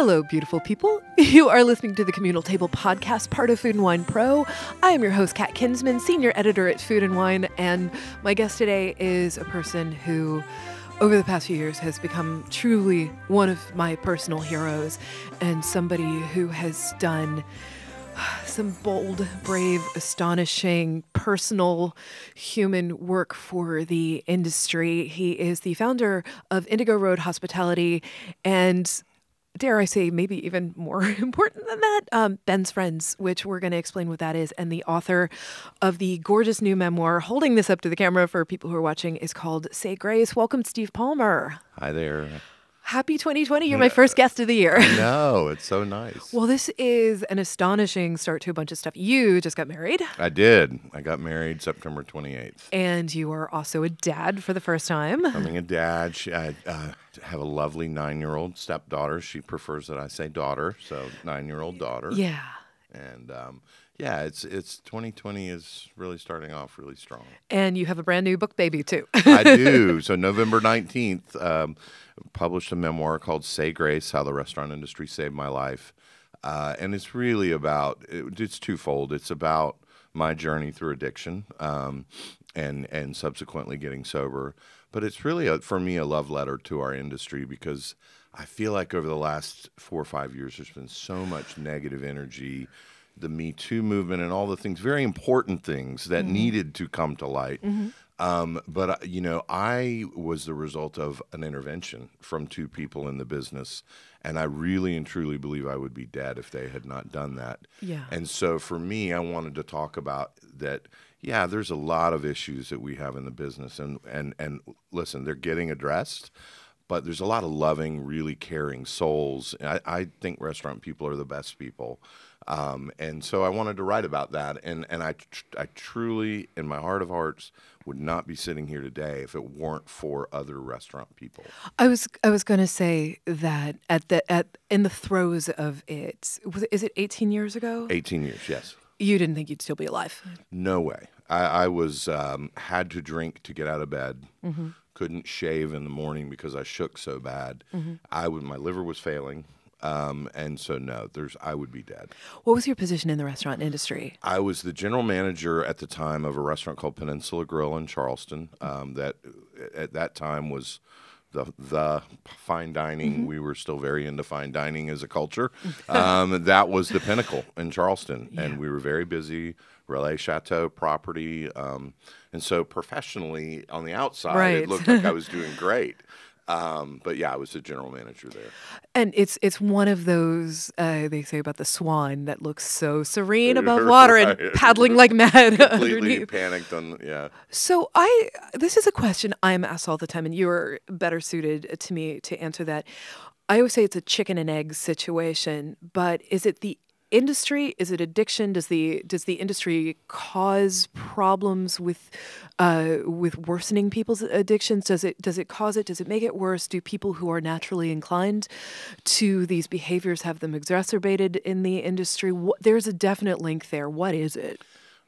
Hello, beautiful people. You are listening to the Communal Table podcast, part of Food and Wine Pro. I am your host, Kat Kinsman, senior editor at Food and Wine, and my guest today is a person who, over the past few years, has become truly one of my personal heroes, and somebody who has done some bold, brave, astonishing, personal, human work for the industry. He is the founder of Indigo Road Hospitality, and dare I say, maybe even more important than that, Ben's Friends, which we're going to explain what that is, and the author of the gorgeous new memoir, holding this up to the camera for people who are watching, is called Say Grace. Welcome, Steve Palmer. Hi there. Happy 2020. You're my first guest of the year. No, it's so nice. Well, this is an astonishing start to a bunch of stuff. You just got married. I did. I got married September 28th. And you are also a dad for the first time. I'm a dad. I have a lovely 9-year-old stepdaughter. She prefers that I say daughter, so 9-year-old daughter. Yeah. And yeah, it's 2020 is really starting off really strong. And you have a brand new book baby too. I do. So November 19th, published a memoir called Say Grace, How the Restaurant Industry Saved My Life. And it's really about, it's twofold. It's about my journey through addiction and subsequently getting sober. But it's really, for me, a love letter to our industry because I feel like over the last 4 or 5 years, there's been so much negative energy, the Me Too movement and all the things, very important things that needed to come to light. But, you know, I was the result of an intervention from 2 people in the business, and I really and truly believe I would be dead if they had not done that. Yeah. And so for me, I wanted to talk about that. Yeah, there's a lot of issues that we have in the business, and listen, they're getting addressed, but there's a lot of loving, really caring souls. I think restaurant people are the best people. And so I wanted to write about that, and I truly, in my heart of hearts, would not be sitting here today if it weren't for other restaurant people. I was going to say that in the throes of it, is it 18 years ago? 18 years, yes. You didn't think you'd still be alive? No way. I was had to drink to get out of bed. Couldn't shave in the morning because I shook so bad. My liver was failing. And so no, I would be dead. What was your position in the restaurant industry? I was the general manager at the time of a restaurant called Peninsula Grill in Charleston. That at that time was the fine dining. We were still very into fine dining as a culture. That was the pinnacle in Charleston, and we were very busy. Relais Chateau property, and so professionally on the outside, it looked like I was doing great. But yeah, I was the general manager there. And it's one of those, they say about the swan that looks so serene above water and paddling like mad Completely underneath. Panicked yeah. So this is a question I'm asked all the time, and you're better suited to me to answer that. I always say it's a chicken and egg situation, but is it the industry? Is it addiction? Does the industry cause problems with worsening people's addictions? Does it cause it? Does it make it worse? Do people who are naturally inclined to these behaviors have them exacerbated in the industry? There's a definite link there. What is it?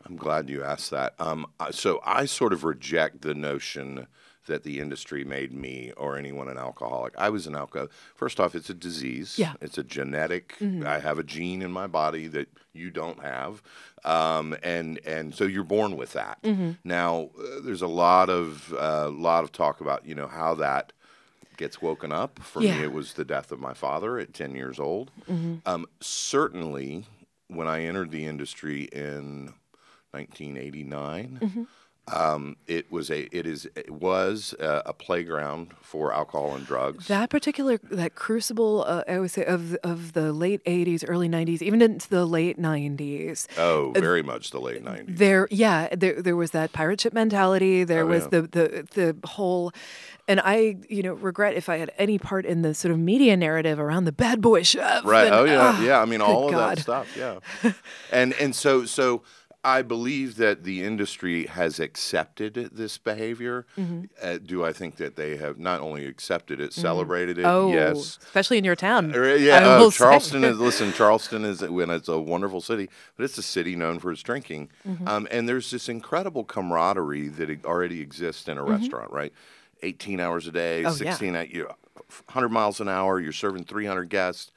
I'm glad you asked that. So I sort of reject the notion that the industry made me or anyone an alcoholic. I was an alcoholic. First off, it's a disease. Yeah. It's a genetic. I have a gene in my body that you don't have, and so you're born with that. Now, there's a lot of talk about how that gets woken up. For me, it was the death of my father at 10 years old. Certainly, when I entered the industry in 1989. It was a playground for alcohol and drugs. That crucible, I would say, of the late 80s, early 90s, even into the late 90s. Oh, very much the late 90s. There was that pirate ship mentality. There was the whole, and I regret if I had any part in the sort of media narrative around the bad boy chef. Right. And, yeah. I mean, all of that stuff. Yeah. and so. I believe that the industry has accepted this behavior. Do I think that they have not only accepted it, celebrated it? Oh, yes. Especially in your town. Yeah, Charleston is when it's a wonderful city, but it's a city known for its drinking. And there's this incredible camaraderie that already exists in a restaurant, right? 18 hours a day, 100 miles an hour, you're serving 300 guests.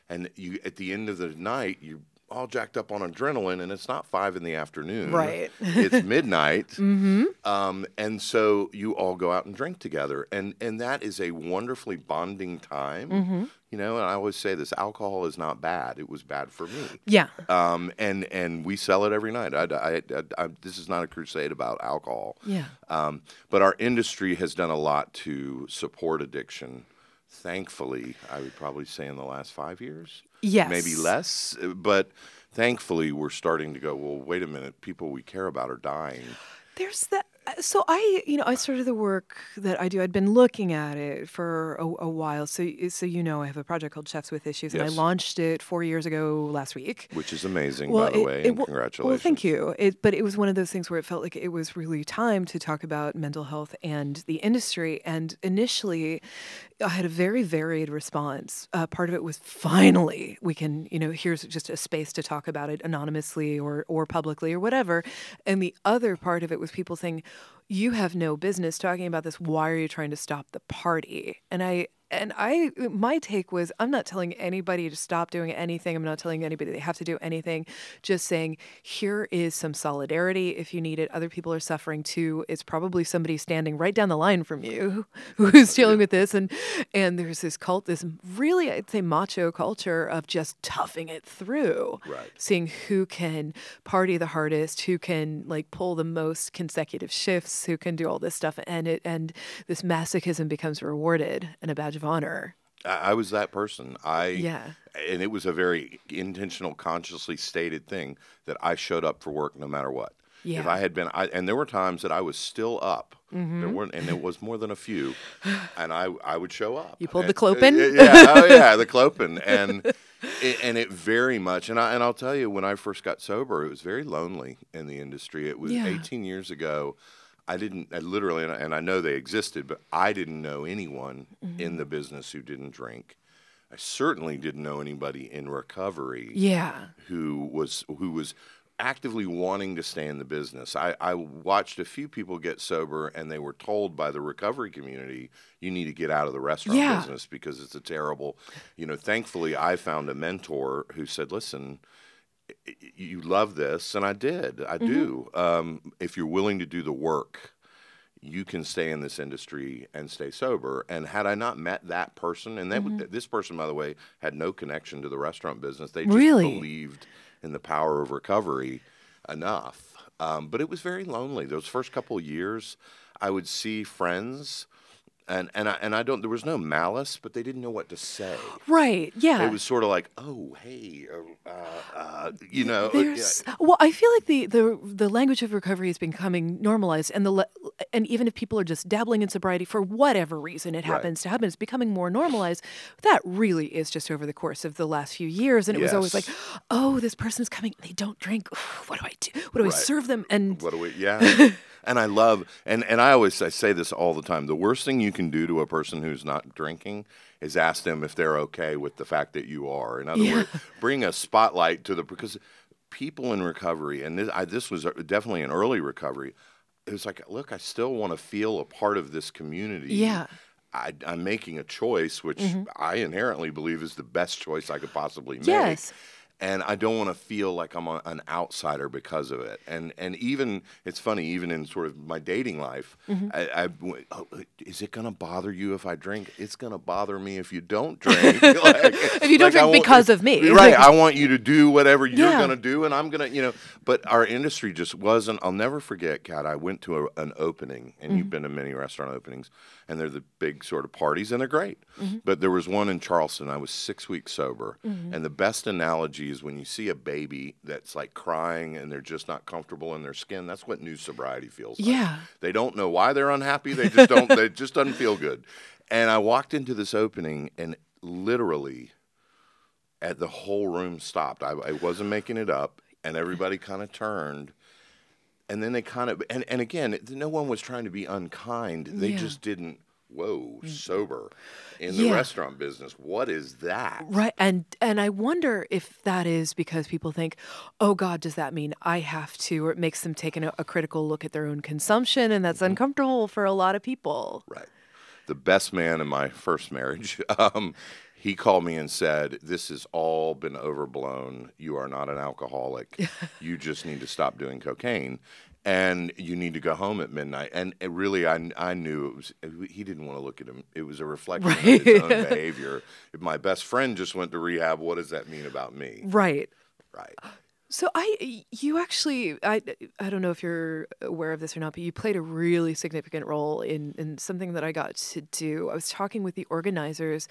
and you at the end of the night you all jacked up on adrenaline, and it's not 5 p.m. Right. It's midnight. And so you all go out and drink together. And that is a wonderfully bonding time. You know, and I always say this, alcohol is not bad. It was bad for me. Yeah. And we sell it every night. This is not a crusade about alcohol. Yeah. But our industry has done a lot to support addiction. Thankfully, I would probably say in the last 5 years. Yes. Maybe less. But thankfully, we're starting to go, well, wait a minute, people we care about are dying. There's that. So I started the work that I do. I'd been looking at it for a while. So I have a project called Chefs with Issues, and I launched it 4 years ago last week. Which is amazing, by the way, and congratulations. Well, thank you. But it was one of those things where it felt like it was really time to talk about mental health and the industry. And initially, I had a very varied response. Part of it was finally we can, here's just a space to talk about it anonymously or publicly or whatever. And the other part of it was people saying, you have no business talking about this. Why are you trying to stop the party? And my take was, I'm not telling anybody to stop doing anything. I'm not telling anybody they have to do anything. Just saying, here is some solidarity if you need it. Other people are suffering too. It's probably somebody standing right down the line from you who's dealing with this. And there's this really, I'd say, macho culture of just toughing it through. Right. Seeing who can party the hardest, who can pull the most consecutive shifts, who can do all this stuff. And this masochism becomes rewarded and a badge of honor. I was that person. And it was a very intentional, consciously stated thing that I showed up for work no matter what. Yeah. If I had been, and there were times that I was still up. There weren't, and it was more than a few, and I would show up. You pulled the clopen? The clopen, and it very much. And I'll tell you, when I first got sober, it was very lonely in the industry. It was 18 years ago. I literally, and I know they existed, but I didn't know anyone in the business who didn't drink. I certainly didn't know anybody in recovery who was actively wanting to stay in the business. I watched a few people get sober, and they were told by the recovery community, you need to get out of the restaurant business because it's a terrible, thankfully I found a mentor who said, listen, you love this, and I did. I do. If you're willing to do the work, you can stay in this industry and stay sober. And had I not met that person, and this person, by the way, had no connection to the restaurant business. They just believed in the power of recovery enough. But it was very lonely. Those first couple of years, I would see friends. And I don't. There was no malice, but they didn't know what to say. Right. Yeah. It was sort of like, oh, hey, Well, I feel like the language of recovery is becoming normalized, and even if people are just dabbling in sobriety for whatever reason it happens to happen, it's becoming more normalized. That really is just over the course of the last few years, and it was always like, oh, this person's coming. They don't drink. What do I do? What do I serve them? And what do we? Yeah. And I love, and I say this all the time, the worst thing you can do to a person who's not drinking is ask them if they're okay with the fact that you are. In other words, bring a spotlight to because people in recovery, and this was definitely an early recovery, it was like, look, I still want to feel a part of this community. Yeah. I'm making a choice, which I inherently believe is the best choice I could possibly make. Yes. And I don't want to feel like I'm an outsider because of it. And even, it's funny, even in sort of my dating life, is it going to bother you if I drink? It's going to bother me if you don't drink. If you don't drink because of me. Right. I want you to do whatever you're going to do, and I'm going to, but our industry just wasn't. I'll never forget, Kat, I went to an opening, and you've been to many restaurant openings, and they're the big sort of parties, and they're great. But there was one in Charleston. I was 6 weeks sober, and the best analogy is when you see a baby that's like crying and they're just not comfortable in their skin. That's what new sobriety feels like. Yeah. They don't know why they're unhappy. They just don't. It just doesn't feel good. And I walked into this opening, and literally, the whole room stopped. I wasn't making it up, and everybody kind of turned. And then they kind of, and again, no one was trying to be unkind. They just didn't, sober in the restaurant business. What is that? Right. And I wonder if that is because people think, oh, God, does that mean I have to, or it makes them take a critical look at their own consumption, and that's uncomfortable for a lot of people. Right. The best man in my first marriage, he called me and said, "This has all been overblown. You are not an alcoholic. You just need to stop doing cocaine. And you need to go home at midnight." And it really, I knew he didn't want to look at him. It was a reflection of his own behavior. If my best friend just went to rehab, what does that mean about me? Right. Right. So you actually, I don't know if you're aware of this or not, but you played a really significant role in something that I got to do. I was talking with the organizers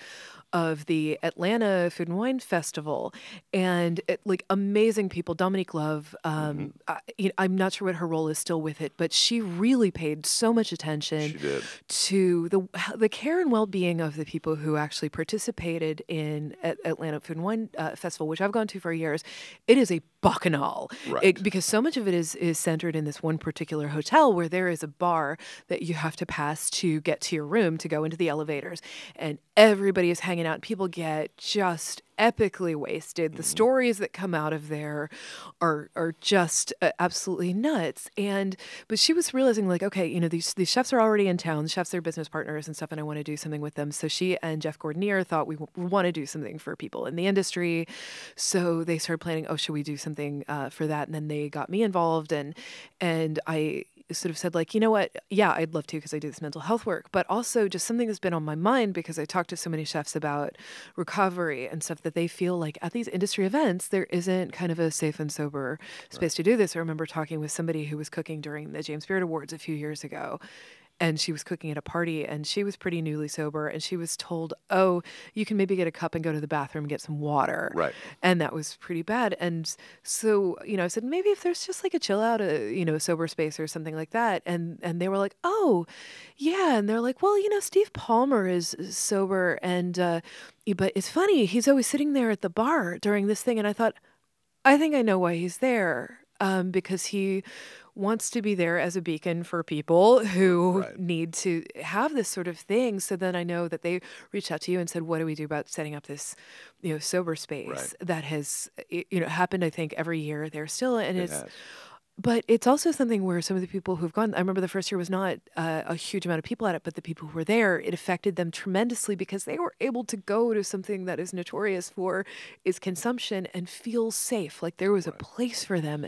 of the Atlanta Food and Wine Festival, and like amazing people. Dominique Love, I'm not sure what her role is still with it, but she really paid so much attention to the care and well-being of the people who actually participated in Atlanta Food and Wine Festival, which I've gone to for years. It is a bacchanal, because so much of it is centered in this one particular hotel where there is a bar that you have to pass to get to your room to go into the elevators, and everybody is hanging out. People get just epically wasted. The stories that come out of there are just absolutely nuts. But she was realizing, like, okay, these chefs are already in town. The chefs are business partners and stuff, and I want to do something with them. So she and Jeff Gordonier thought we want to do something for people in the industry. So they started planning, should we do something for that? And then they got me involved, and I sort of said, like, you know what? Yeah, I'd love to, because I do this mental health work, but also just something that's been on my mind because I talk to so many chefs about recovery and stuff, that they feel like at these industry events, there isn't kind of a safe and sober space to do this. I remember talking with somebody who was cooking during the James Beard Awards a few years ago, and she was cooking at a party, and she was pretty newly sober, and she was told, you can maybe get a cup and go to the bathroom and get some water. Right. And that was pretty bad. And so, I said, maybe if there's just like a chill out, a sober space or something like that. And they were like, oh, yeah. And they're like, well, Steve Palmer is sober, and but it's funny, he's always sitting there at the bar during this thing. And I thought, I think I know why he's there. Because he wants to be there as a beacon for people who need to have this sort of thing. So then I know that they reached out to you and said, what do we do about setting up this, sober space that has, happened, I think, every year there still. And but it's also something where some of the people who've gone, I remember the first year was not a huge amount of people at it, but the people who were there, it affected them tremendously because they were able to go to something that is notorious for is consumption and feel safe. Like there was a place for them.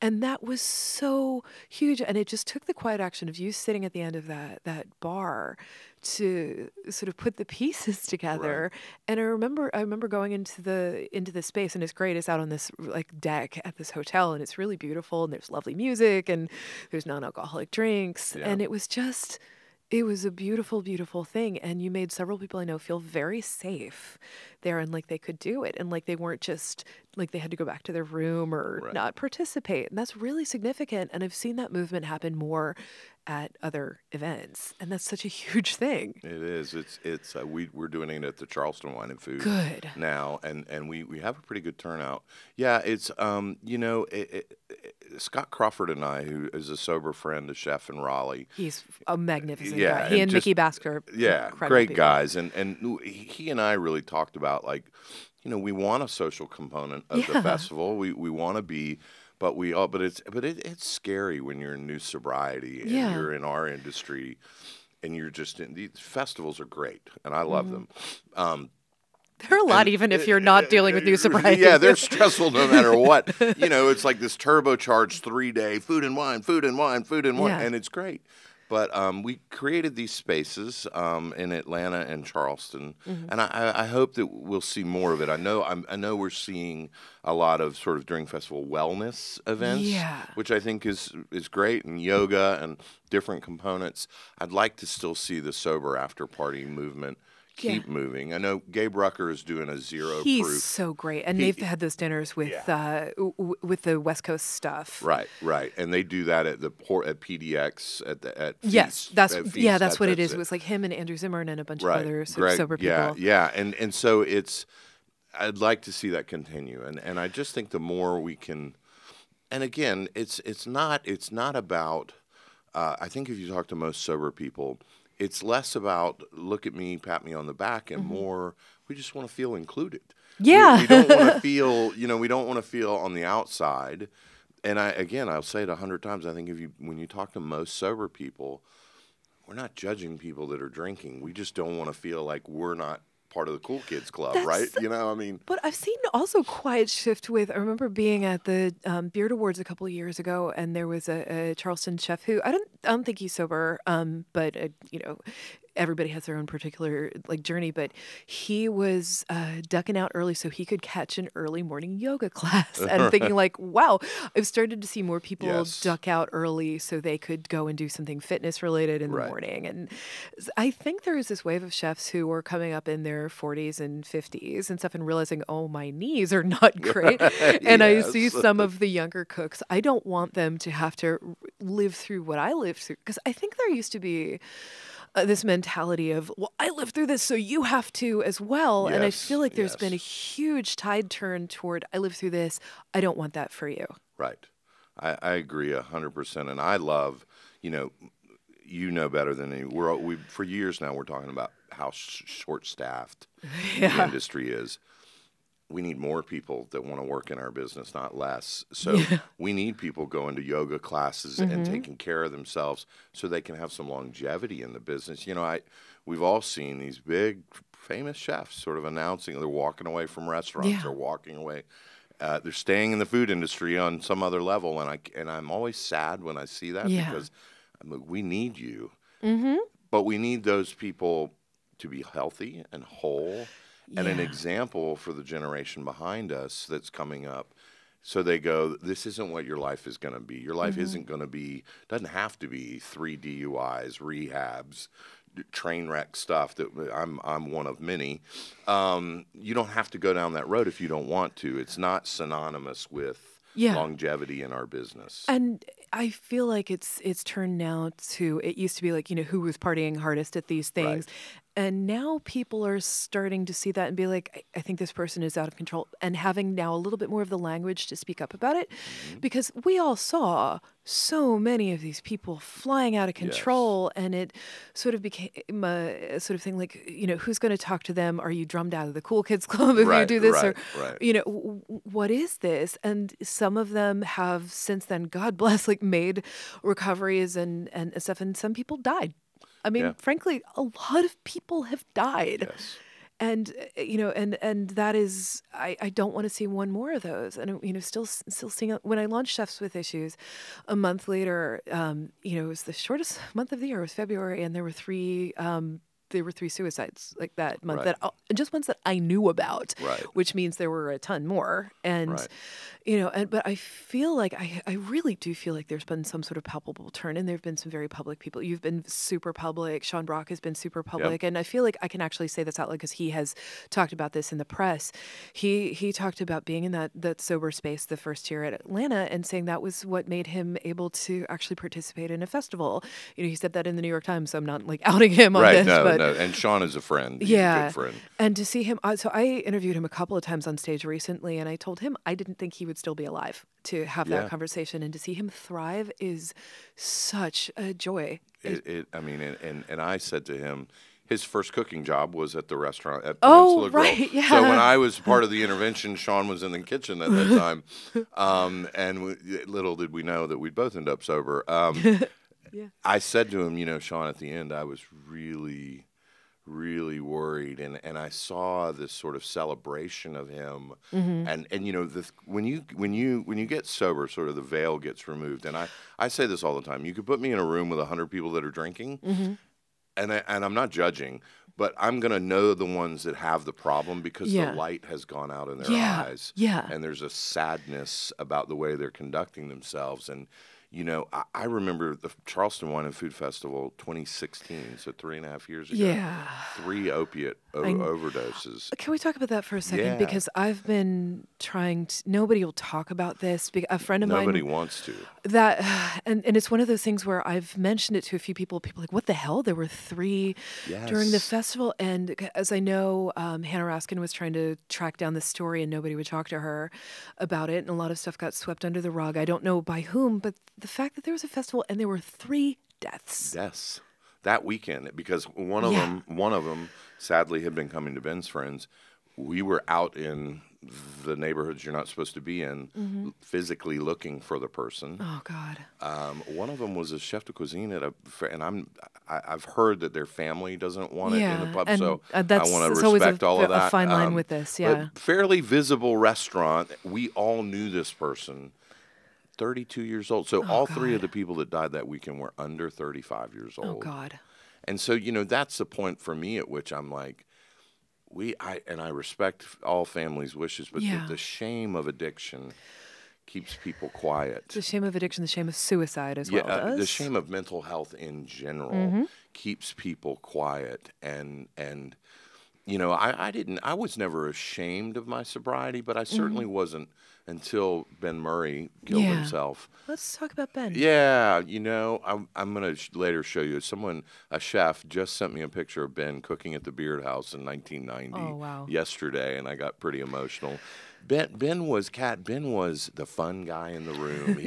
And that was so huge. And it just took the quiet action of you sitting at the end of that bar to sort of put the pieces together. And I remember going into the space, and it's great. It's out on this like deck at this hotel, and it's really beautiful, and there's lovely music, and there's non-alcoholic drinks. And it was a beautiful, beautiful thing. And you made several people I know feel very safe there, and like they could do it, and like they weren't just like they had to go back to their room or not participate. And that's really significant. And I've seen that movement happen more at other events, and that's such a huge thing. It is. It's we're doing it at the Charleston Wine and Food now, and we have a pretty good turnout. Yeah, it's Scott Crawford and I, who is a sober friend, a chef in Raleigh. He's a magnificent guy. He and Mickey Baskt are great people. Guys, and he and I really talked about, like, we want a social component of the festival. We want to be. But it's scary when you're in new sobriety and you're in our industry, and you're just in these festivals are great, and I love them. They're a lot, even if you're not dealing with new sobriety. Yeah, they're stressful no matter what. It's like this turbocharged 3-day food and wine, and it's great. But we created these spaces in Atlanta and Charleston, and I hope that we'll see more of it. I know we're seeing a lot of sort of during festival wellness events, which I think is great, and yoga and different components. I'd like to still see the sober after party movement keep moving. I know Gabe Rucker is doing a zero proof. He's so great, and they've had those dinners with the West Coast stuff. Right, and they do that at PDX at Feast, that's what it is. It was like him and Andrew Zimmern and a bunch of other sober people. And so I'd like to see that continue, and I just think the more we can, and again, it's not about. I think if you talk to most sober people, it's less about look at me, pat me on the back, and more we just want to feel included. Yeah, we don't want to feel. We don't want to feel on the outside. And I'll say it 100 times. I think when you talk to most sober people, we're not judging people that are drinking. We just don't want to feel like we're not part of the cool kids club, That's- right? You know, I mean, But I've seen also quiet shift with, I remember being at the Beard Awards a couple of years ago, and there was a Charleston chef who, I don't think he's sober, but, you know, everybody has their own particular like journey, but he was ducking out early so he could catch an early morning yoga class and thinking like, wow, I've started to see more people Yes. duck out early so they could go and do something fitness related in the Right. morning. And I think there is this wave of chefs who are coming up in their 40s and 50s and stuff and realizing, oh, my knees are not great. And I see Yes. some of the younger cooks, I don't want them to have to live through what I lived through, because I think there used to be this mentality of, well, I lived through this, so you have to as well. And I Yes, feel like there's been a yes. huge tide turn toward, I lived through this, I don't want that for you. Right. I agree 100%. And I love, you know better than any. We for years now we're talking about how short-staffed the industry is. We need more people that want to work in our business, not less. So we need people going to yoga classes and taking care of themselves so they can have some longevity in the business. You know, we've all seen these big famous chefs sort of announcing they're walking away from restaurants or walking away. They're staying in the food industry on some other level, and I'm always sad when I see that because we need you, but we need those people to be healthy and whole. And an example for the generation behind us that's coming up. So they go, this isn't what your life is going to be. Your life isn't going to be, doesn't have to be 3 DUIs, rehabs, train wreck stuff that I'm one of many. You don't have to go down that road if you don't want to. It's not synonymous with longevity in our business. And I feel like it's turned now to, it used to be like, you know, who was partying hardest at these things. Right. And now people are starting to see that and be like, I think this person is out of control, and having now a little bit more of the language to speak up about it, because we all saw so many of these people flying out of control, and it sort of became a sort of thing like, you know, who's going to talk to them? Are you drummed out of the cool kids club if you do this? Or, you know, what is this? And some of them have since then, God bless, like made recoveries and stuff, and some people died. I mean, frankly, a lot of people have died. Yes. And, you know, and that is, I don't want to see one more of those. And, you know, still seeing, when I launched Chefs with Issues a month later, you know, it was the shortest month of the year. It was February, and there were three suicides like that month, that just ones that I knew about, which means there were a ton more. And, you know, but I feel like I really do feel like there's been some sort of palpable turn, and there've been some very public people. You've been super public. Sean Brock has been super public. And I feel like I can actually say this out loud because he has talked about this in the press. He talked about being in that sober space the first year at Atlanta and saying that was what made him able to actually participate in a festival. You know, he said that in the New York Times, so I'm not like outing him on this. No. And Sean is a friend. He's a good friend. And to see him, so I interviewed him a couple of times on stage recently, and I told him I didn't think he would still be alive to have that conversation, and to see him thrive is such a joy. I mean, and I said to him, his first cooking job was at the restaurant at Peninsula Grill. So when I was part of the intervention, Sean was in the kitchen at that time, and little did we know that we'd both end up sober. I said to him, you know, Sean, at the end, I was really worried, and I saw this sort of celebration of him, and you know, when you get sober, sort of the veil gets removed, and I say this all the time. You could put me in a room with 100 people that are drinking, and I'm not judging, but I'm gonna know the ones that have the problem because the light has gone out in their eyes, and there's a sadness about the way they're conducting themselves. And you know, I remember the Charleston Wine and Food Festival 2016, so 3.5 years ago. 3 opiate overdoses. Can we talk about that for a second? Because I've been trying to, nobody will talk about this. A friend of mine. Nobody wants to. And it's one of those things where I've mentioned it to a few people. People are like, what the hell? There were 3 during the festival. And as I know, Hannah Raskin was trying to track down the story, and nobody would talk to her about it. And a lot of stuff got swept under the rug. I don't know by whom, but the fact that there was a festival and there were 3 deaths. Yes, that weekend, because one of them sadly had been coming to Ben's friends. We were out in the neighborhoods you're not supposed to be in, physically looking for the person. Oh God. One of them was a chef de cuisine and I've heard that their family doesn't want it in the pub, and, so that's I want to always respect all of that. A fine line with this, yeah. But fairly visible restaurant. We all knew this person. 32 years old. So all three of the people that died that weekend were under 35 years old. Oh God. And so, that's the point for me at which I'm like, I respect all families' wishes, but the shame of addiction keeps people quiet. The shame of addiction, the shame of suicide as well does. The shame of mental health in general keeps people quiet. And I was never ashamed of my sobriety, but I certainly wasn't until Ben Murray killed himself. Let's talk about Ben. Yeah, I'm going to later show you. A chef, just sent me a picture of Ben cooking at the Beard House in 1990 yesterday, and I got pretty emotional. Ben was the fun guy in the room.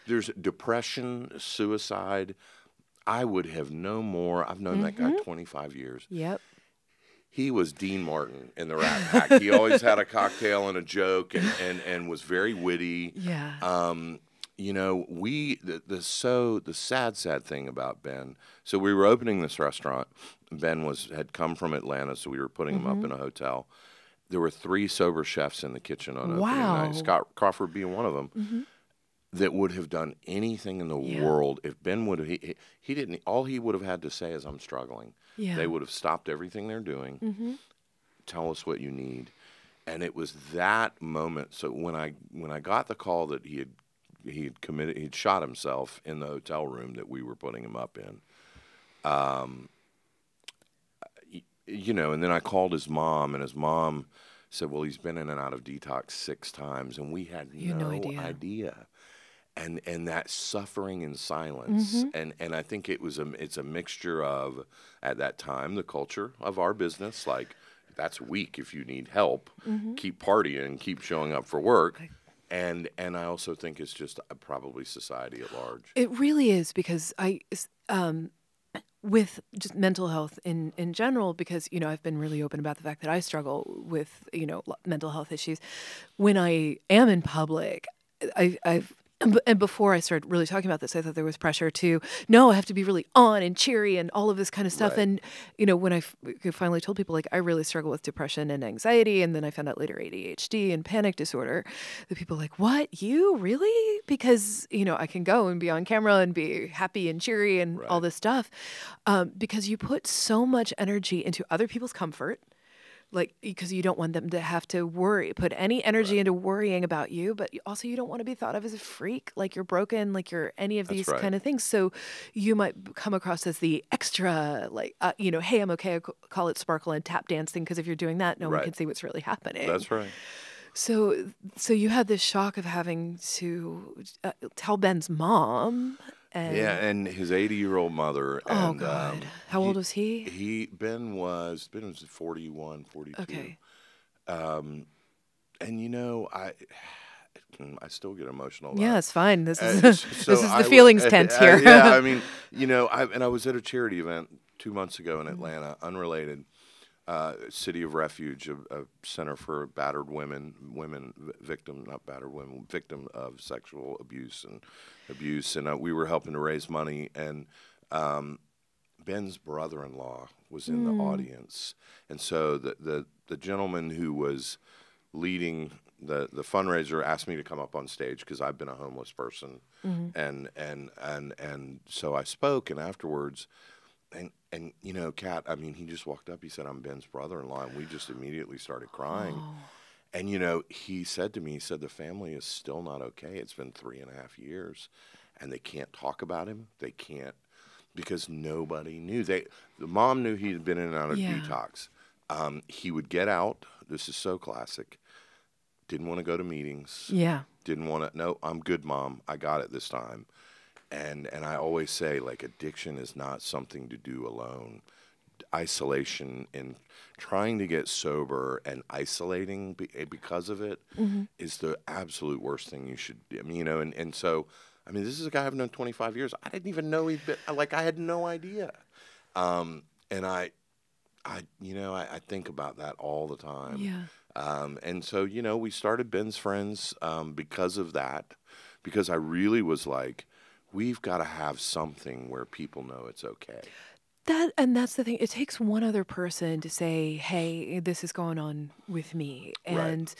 There's depression, suicide. I would have known more. I've known that guy 25 years. Yep. He was Dean Martin in the Rat Pack. He always had a cocktail and a joke and was very witty. Yeah. The sad thing about Ben. So we were opening this restaurant. Ben had come from Atlanta, so we were putting him up in a hotel. There were 3 sober chefs in the kitchen on opening night. Scott Crawford being one of them. That would have done anything in the world if Ben would have. He didn't. All he would have had to say is, "I'm struggling." Yeah. They would have stopped everything they're doing. Tell us what you need, and it was that moment. So when I got the call that he'd shot himself in the hotel room that we were putting him up in, and then I called his mom, and his mom said, "Well, he's been in and out of detox 6 times," and we had no idea. And that suffering in silence, and I think it's a mixture of, at that time, the culture of our business, like, that's weak if you need help, keep partying, keep showing up for work, and I also think it's just probably society at large. It really is, because with just mental health in general, because, I've been really open about the fact that I struggle with, mental health issues. When I am in public, and before I started really talking about this, I thought there was pressure to, no, I have to be really on and cheery and all of this kind of stuff. Right. And, when I finally told people, like, I really struggle with depression and anxiety, and then I found out later ADHD and panic disorder, the people were like, what, you really? Because, I can go and be on camera and be happy and cheery and all this stuff, because you put so much energy into other people's comfort. Like, because you don't want them to have to put any energy into worrying about you, but also you don't want to be thought of as a freak, like you're broken, like you're any of these kind of things. So you might come across as the extra, like, hey, I'm okay, I call it sparkle and tap dancing, because if you're doing that, no one can see what's really happening. That's right. So you had this shock of having to tell Ben's mom. And his 80-year-old mother. Oh, God. How old was he? Ben was 41, 42. Okay. And, I still get emotional. Yeah, it's fine. This is the feelings tent here. I mean, I was at a charity event 2 months ago in Atlanta, unrelated. City of Refuge, a center for battered victim of sexual abuse, and we were helping to raise money, and Ben's brother-in-law was in the audience, and so the gentleman who was leading the fundraiser asked me to come up on stage because I've been a homeless person, and so I spoke, and afterwards. And Kat, I mean, he just walked up. He said, "I'm Ben's brother-in-law," and we just immediately started crying. Oh. And he said to me, the family is still not okay. It's been 3.5 years, and they can't talk about him. They can't, because nobody knew. The mom knew he had been in and out of detox. He would get out. This is so classic. Didn't want to go to meetings. Yeah. Didn't want to. No, I'm good, Mom. I got it this time. And I always say, like, addiction is not something to do alone. Isolation and trying to get sober and isolating because of it is the absolute worst thing you should do. I mean, and so, I mean, this is a guy I've known 25 years. I didn't even know he'd been, I had no idea. And I think about that all the time. Yeah. And so, we started Ben's Friends because of that, because I really was like, we've got to have something where people know it's okay. That's the thing. It takes one other person to say, "Hey, this is going on with me." And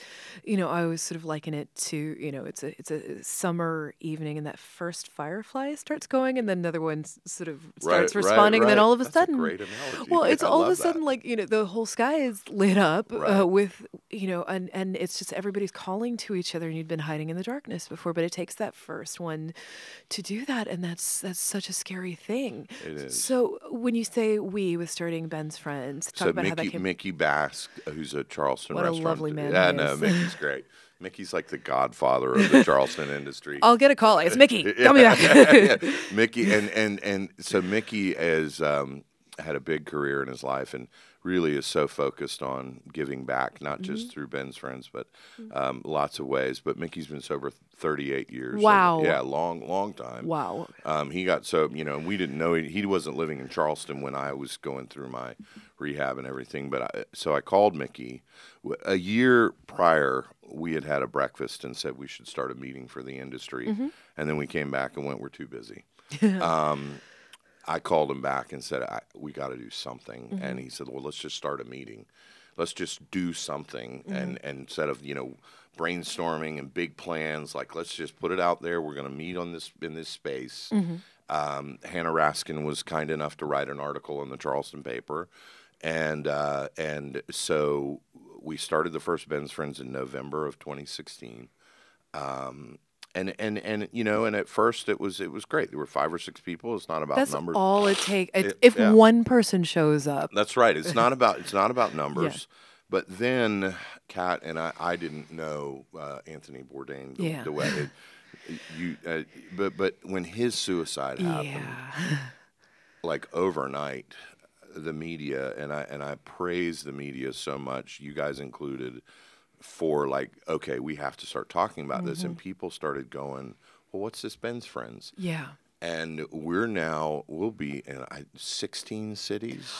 I always sort of liken it to, it's a summer evening, and that first firefly starts going, and then another one sort of starts responding, and then all of a sudden, that's a great analogy. well, it's I all of a love sudden that. like the whole sky is lit up with and it's just everybody's calling to each other, and you'd been hiding in the darkness before, but it takes that first one to do that, and that's such a scary thing. It is. So when you say we was starting Ben's Friends, talk about how that came. Mickey Baskt, who's a Charleston What a restaurant. lovely man Yeah, he no, is. Mickey's great. Mickey's like the godfather of the Charleston industry. I'll get a call. It's Mickey. Call me back. Mickey and so Mickey has had a big career in his life and really is so focused on giving back, not just through Ben's Friends, but lots of ways. But Mickey's been sober 38 years. Wow. So, yeah, long time. Wow. He got so, and we didn't know he wasn't living in Charleston when I was going through my rehab and everything. But so I called Mickey. A year prior, we had a breakfast and said we should start a meeting for the industry. And then we came back and went, we're too busy. I called him back and said, we got to do something. And he said, well, let's just start a meeting. Let's just do something. And instead of, brainstorming and big plans, like, let's just put it out there. We're going to meet on in this space. Hannah Raskin was kind enough to write an article in the Charleston paper. And so we started the first Ben's Friends in November of 2016. And at first it was great. There were 5 or 6 people. It's not about numbers. That's all it takes. If one person shows up. That's right. It's not about numbers. Yeah. But then Kat and I didn't know Anthony Bourdain the way but when his suicide happened, like overnight, the media and I praise the media so much, you guys included, for like, okay, we have to start talking about this. And people started going, well, what's this Ben's Friends? Yeah. And we'll be in 16 cities.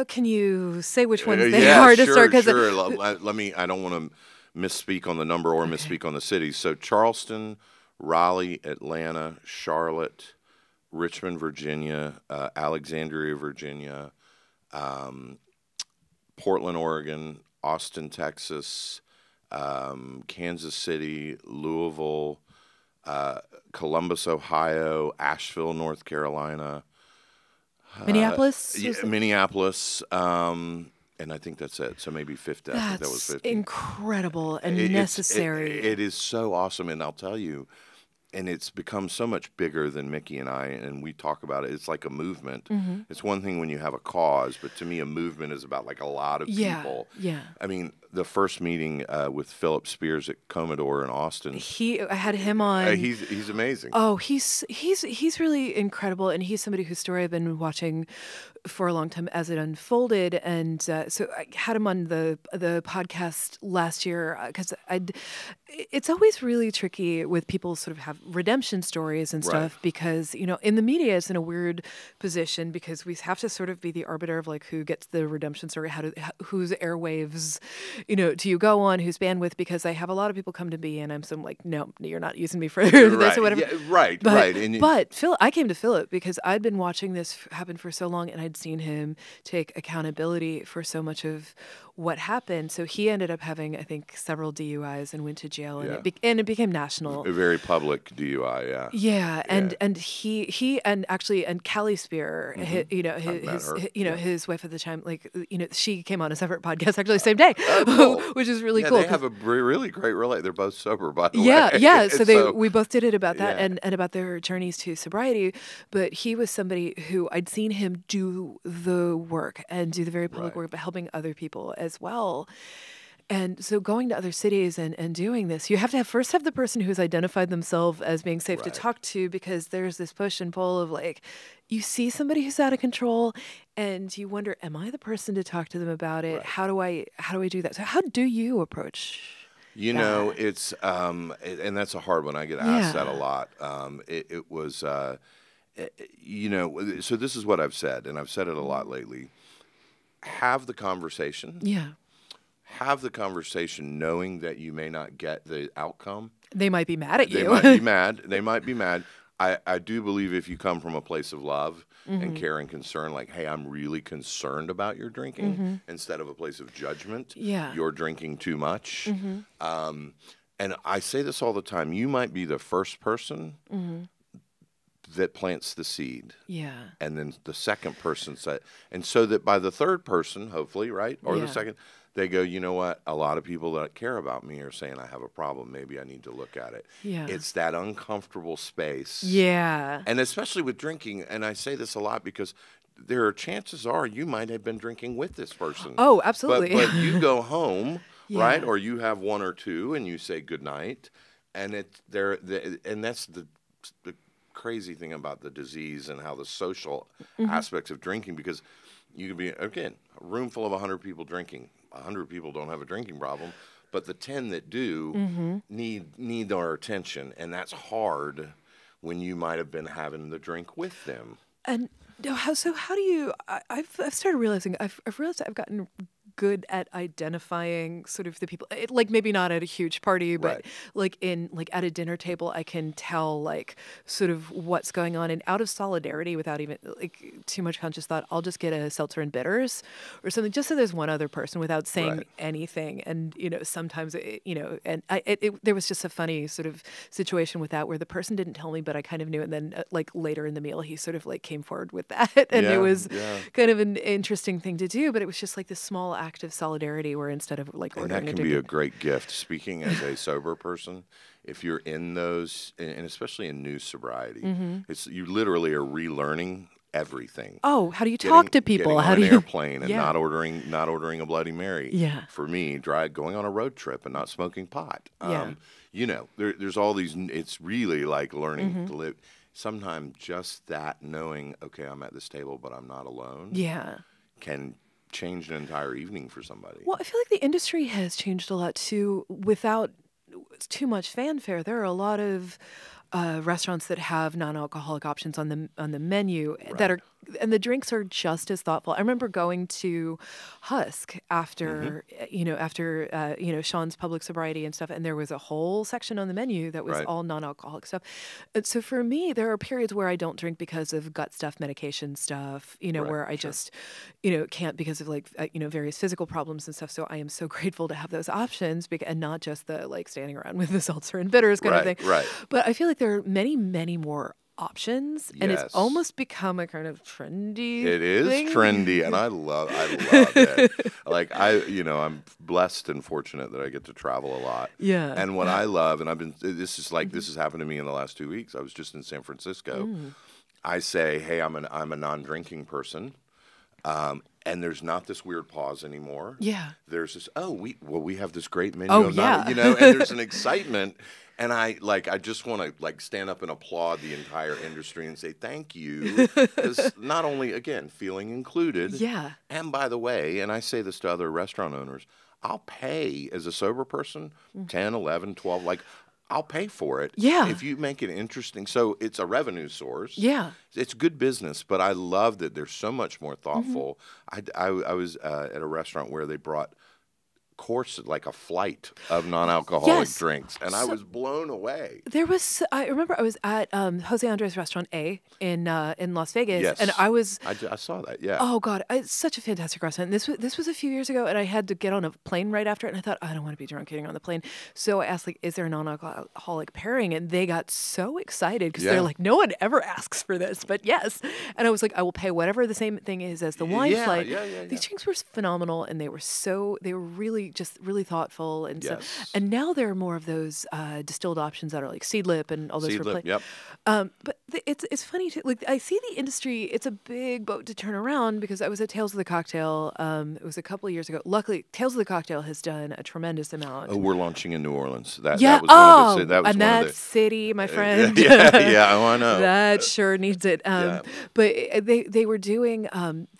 Can you say which ones they are to start? Sure. I don't want to misspeak on the number or misspeak on the cities. So Charleston, Raleigh, Atlanta, Charlotte, Richmond, Virginia, Alexandria, Virginia, Portland, Oregon, Austin, Texas, Kansas City, Louisville, Columbus, Ohio, Asheville, North Carolina, Minneapolis. Minneapolis, and I think that's it. So maybe 50. I think that was 50. Incredible and necessary. It is so awesome, and I'll tell you. And it's become so much bigger than Mickey and I, and we talk about it. It's like a movement. It's one thing when you have a cause, but to me, a movement is about like a lot of people. Yeah. I mean, the first meeting with Philip Spears at Commodore in Austin. I had him on. He's amazing. Oh, he's really incredible, and he's somebody whose story I've been watching for a long time as it unfolded. And so I had him on the podcast last year because it's always really tricky with people sort of have redemption stories and stuff because, in the media it's in a weird position because we have to sort of be the arbiter of like who gets the redemption story, whose airwaves, do you go on, whose bandwidth, because I have a lot of people come to me and I'm some like, no, you're not using me for this or whatever. Yeah, right. But I came to Philip because I'd been watching this happen for so long and I'd seen him take accountability for so much of what happened. So he ended up having, I think, several DUIs and went to jail, and it became national. A very public DUI, yeah. Yeah, and he and Callie Spear, his wife at the time, she came on a separate podcast actually the same day, cool. Which is really cool. They have a really great relationship. They're both sober, by the way. Yeah. So we both did it about that and about their journeys to sobriety. But he was somebody who I'd seen him do the work and do the very public work, but helping other people as well. And so going to other cities and doing this, you have to first have the person who's identified themselves as being safe to talk to, because there's this push and pull of like, you see somebody who's out of control and you wonder, am I the person to talk to them about it? Right. How do I do that? So how do you approach that? It's, and that's a hard one. I get asked that a lot. It was, so this is what I've said, and I've said it a lot lately. Have the conversation. Yeah. have the conversation knowing that you may not get the outcome. They might be mad at you. They might be mad. They might be mad. I do believe if you come from a place of love and care and concern, like, hey, I'm really concerned about your drinking, instead of a place of judgment, you're drinking too much. And I say this all the time. You might be the first person that plants the seed. And then the second person said, and so that by the third person, hopefully, right, or the second, they go, you know what? A lot of people that care about me are saying I have a problem. Maybe I need to look at it. It's that uncomfortable space. And especially with drinking, and I say this a lot because there are chances are you might have been drinking with this person. Oh, absolutely. But you go home, right? Or you have one or two and you say goodnight. And and that's the crazy thing about the disease and how the social aspects of drinking, because you can be, again, a room full of 100 people drinking. 100 people don't have a drinking problem, but the 10 that do need our attention, and that's hard when you might have been having the drink with them. And so how do you? I've started realizing I've realized I've gotten good at identifying sort of the people, like maybe not at a huge party, but like at a dinner table, I can tell like sort of what's going on, and out of solidarity, without even like too much conscious thought, I'll just get a seltzer and bitters or something, just so there's one other person without saying anything. And sometimes there was just a funny sort of situation with that where the person didn't tell me, but I kind of knew, and then like later in the meal, he sort of like came forward with that, and it was kind of an interesting thing to do, but it was just like this small act of solidarity where instead of like ordering, and that can be a great gift. Speaking as a sober person, if you're in those, and especially in new sobriety, you literally are relearning everything. Oh, how do you talk to people? How do you airplane and not ordering a Bloody Mary? For me, going on a road trip and not smoking pot. There's all these. It's really like learning to live. Sometimes just that knowing, okay, I'm at this table, but I'm not alone. Can change an entire evening for somebody. Well, I feel like the industry has changed a lot too, without too much fanfare. There are a lot of restaurants that have non-alcoholic options on the menu that are, and the drinks are just as thoughtful. I remember going to Husk after Sean's public sobriety and stuff, and there was a whole section on the menu that was all non-alcoholic stuff. And so for me, there are periods where I don't drink because of gut stuff, medication stuff, where I just, can't because of like various physical problems and stuff. So I am so grateful to have those options, and not just the like standing around with the seltzer and bitters kind of thing. But I feel like there are many, many more options, and it's almost become a kind of trendy thing. Trendy, and I love it. Like I'm blessed and fortunate that I get to travel a lot. And what I love, and this has happened to me in the last 2 weeks. I was just in San Francisco. I say, hey, I'm a non-drinking person. And there's not this weird pause anymore. There's this, we have this great menu. And there's an excitement. And I just want to like stand up and applaud the entire industry and say thank you, because not only, again, feeling included. And by the way, and I say this to other restaurant owners, I'll pay as a sober person, 10, 11, 12, like I'll pay for it. If you make it interesting. So it's a revenue source. It's good business, but I love that they're so much more thoughtful. I was at a restaurant where they brought like a flight of non-alcoholic drinks, and I was blown away. I remember I was at Jose Andres Restaurant A in Las Vegas, and I saw that. Oh God, it's such a fantastic restaurant. This was a few years ago, and I had to get on a plane right after it, and I thought I don't want to be drunk getting on the plane, so I asked like, is there a non-alcoholic pairing? And they got so excited because they're like, no one ever asks for this, but yes. And I was like, I will pay whatever the same thing is as the wine flight. These drinks were phenomenal, and they were really just really thoughtful and stuff. And now there are more of those distilled options that are like seedlip and all those. But it's funny too. Like I see the industry; it's a big boat to turn around, because I was at Tales of the Cocktail. It was a couple of years ago. Luckily, Tales of the Cocktail has done a tremendous amount. Oh, we're launching in New Orleans. That was one of the city, my friend. I know. That sure needs it. But they were doing.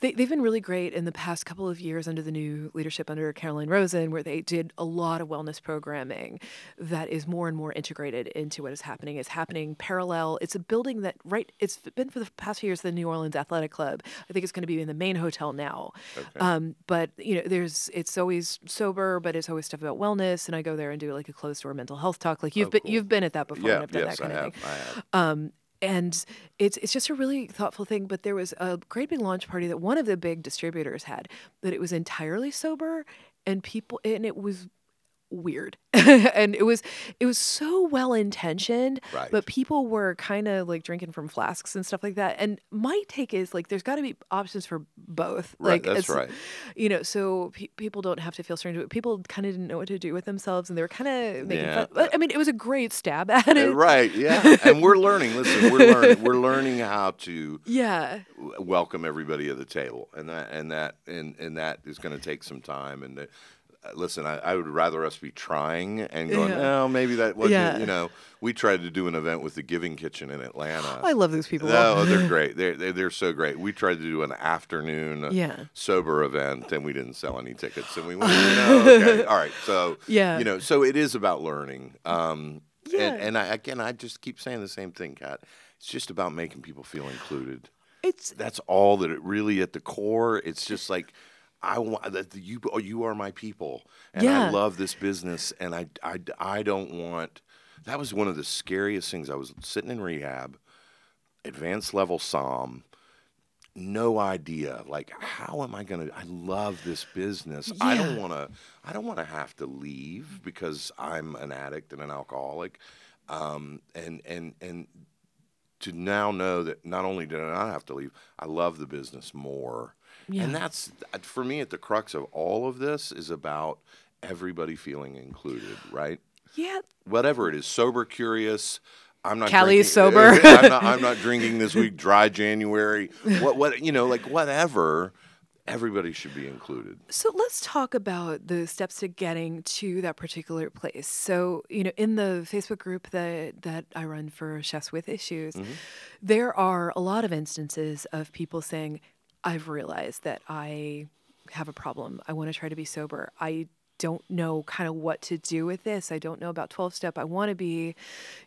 They've been really great in the past couple of years under the new leadership under Caroline Rosen Charleston, where they did a lot of wellness programming that is more and more integrated into what is happening. It's happening parallel. It's a building that, it's been for the past few years the New Orleans Athletic Club. I think it's going to be in the main hotel now. Okay. But, it's always sober, but it's always stuff about wellness. And I go there and do like a closed door mental health talk. Like you've been at that before. Yeah, and I've done yes, that kind of thing. I have. And it's just a really thoughtful thing. But there was a great big launch party that one of the big distributors had, that it was entirely sober, and it was weird. And it was so well intentioned, Right. but people were kind of like drinking from flasks and stuff like that. And my take is like there's got to be options for both. Right, Like that's right. So people don't have to feel strange. People kind of didn't know what to do with themselves, and they were kind of making Yeah. fun. But, I mean, it was a great stab at it. Right, yeah. And we're learning. Listen, we're learning how to welcome everybody at the table, and that is going to take some time. And listen, I would rather us be trying and going, no, maybe that wasn't. We tried to do an event with the Giving Kitchen in Atlanta. I love those people. No, they're great. They're so great. We tried to do an afternoon sober event, and we didn't sell any tickets. And we went, okay, all right. So so it is about learning. And I just keep saying the same thing, Kat. It's just about making people feel included. That's all that it really at the core. It's just like, I want that you are my people, and I love this business, and I don't want. That was one of the scariest things. I was sitting in rehab, advanced level SOM, no idea. Like, how am I gonna? I love this business. I don't want to have to leave because I'm an addict and an alcoholic, and to now know that not only did I not have to leave, I love the business more. Yeah. And that's, for me, at the crux of all of this is about everybody feeling included, right? Yeah. Whatever it is, sober, curious. I'm not. Callie's sober. I'm not drinking this week. Dry January. Whatever. Everybody should be included. So let's talk about the steps to getting to that particular place. So, in the Facebook group that I run for Chefs with Issues, there are a lot of instances of people saying, I've realized that I have a problem. I want to try to be sober. I don't know kind of what to do with this. I don't know about 12-step. I want to be,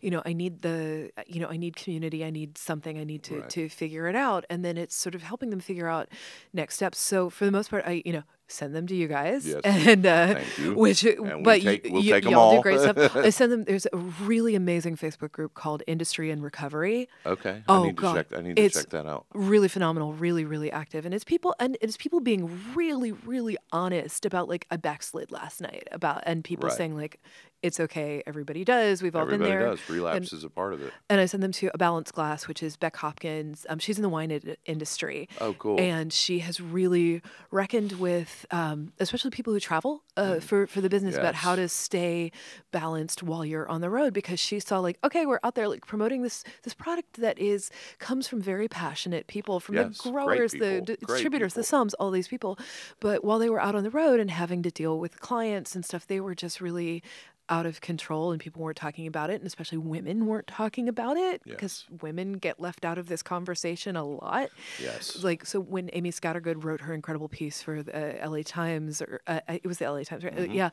I need I need community. I need something. I need to figure it out. And then it's sort of helping them figure out next steps. So for the most part, I send them to you guys. Yes. And thank you. we'll take them all. Do great stuff. I send them. There's a really amazing Facebook group called Industry and Recovery. Okay. Oh, I need to check that out. Really phenomenal. Really, really active. And it's people being really, really honest about like I backslid last night and people saying like it's okay. Everybody does. We've all been there. Everybody does. Relapse is a part of it. And I send them to A Balanced Glass, which is Beck Hopkins. She's in the wine industry. Oh, cool. And she has really reckoned with, especially people who travel for the business, about how to stay balanced while you're on the road. Because she saw like, okay, we're out there like promoting this product that comes from very passionate people, from the growers, the distributors, the SOMs, all these people. But while they were out on the road and having to deal with clients and stuff, they were just really out of control, and people weren't talking about it, and especially women weren't talking about it because women get left out of this conversation a lot. Yes. Like, so when Amy Scattergood wrote her incredible piece for the LA Times, or it was the LA Times, right?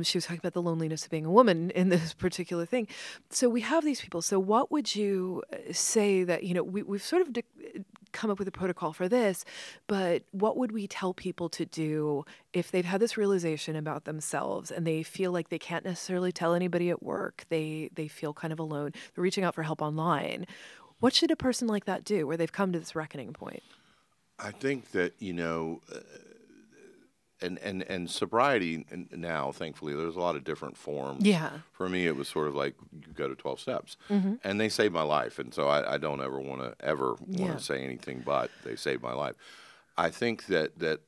She was talking about the loneliness of being a woman in this particular thing. So we have these people. So what would you say that, we've sort of come up with a protocol for this, but what would we tell people to do if they've had this realization about themselves and they feel like they can't necessarily tell anybody at work, they feel kind of alone, they're reaching out for help online? What should a person like that do where they've come to this reckoning point? I think that, and sobriety now, thankfully, there's a lot of different forms. Yeah. For me, it was sort of like you go to 12 steps, and they saved my life, and so I don't ever want to say anything but they saved my life. I think that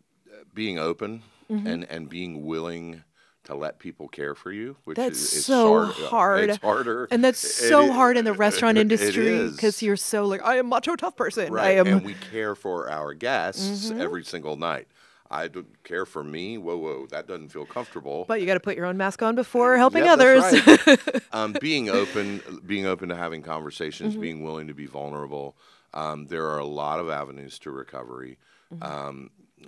being open and being willing to let people care for you, which is so hard. It's harder, and that's so hard in the restaurant industry because you're so like, I am macho tough person. Right, and we care for our guests every single night. I don't care for me. Whoa, that doesn't feel comfortable. But you got to put your own mask on before helping others. That's right. Being open to having conversations, being willing to be vulnerable. There are a lot of avenues to recovery.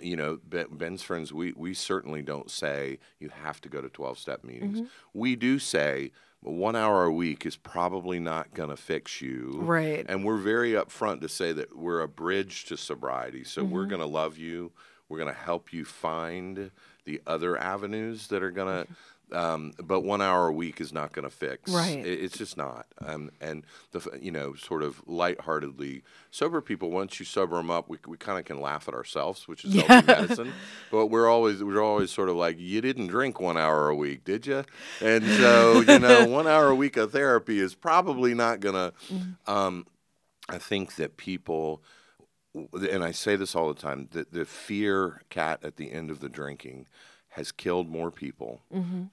Ben's friends, we certainly don't say you have to go to 12-step meetings. We do say 1 hour a week is probably not going to fix you. Right. And we're very upfront to say that we're a bridge to sobriety. So we're going to love you. We're going to help you find the other avenues that are going to, but 1 hour a week is not going to fix. Right. It's just not. And sort of lightheartedly, sober people, once you sober them up, we kind of can laugh at ourselves, which is healthy medicine. But we're always sort of like, you didn't drink 1 hour a week, did you? And so 1 hour a week of therapy is probably not going to. I think that people, and I say this all the time, that the fear, Kat, at the end of the drinking has killed more people.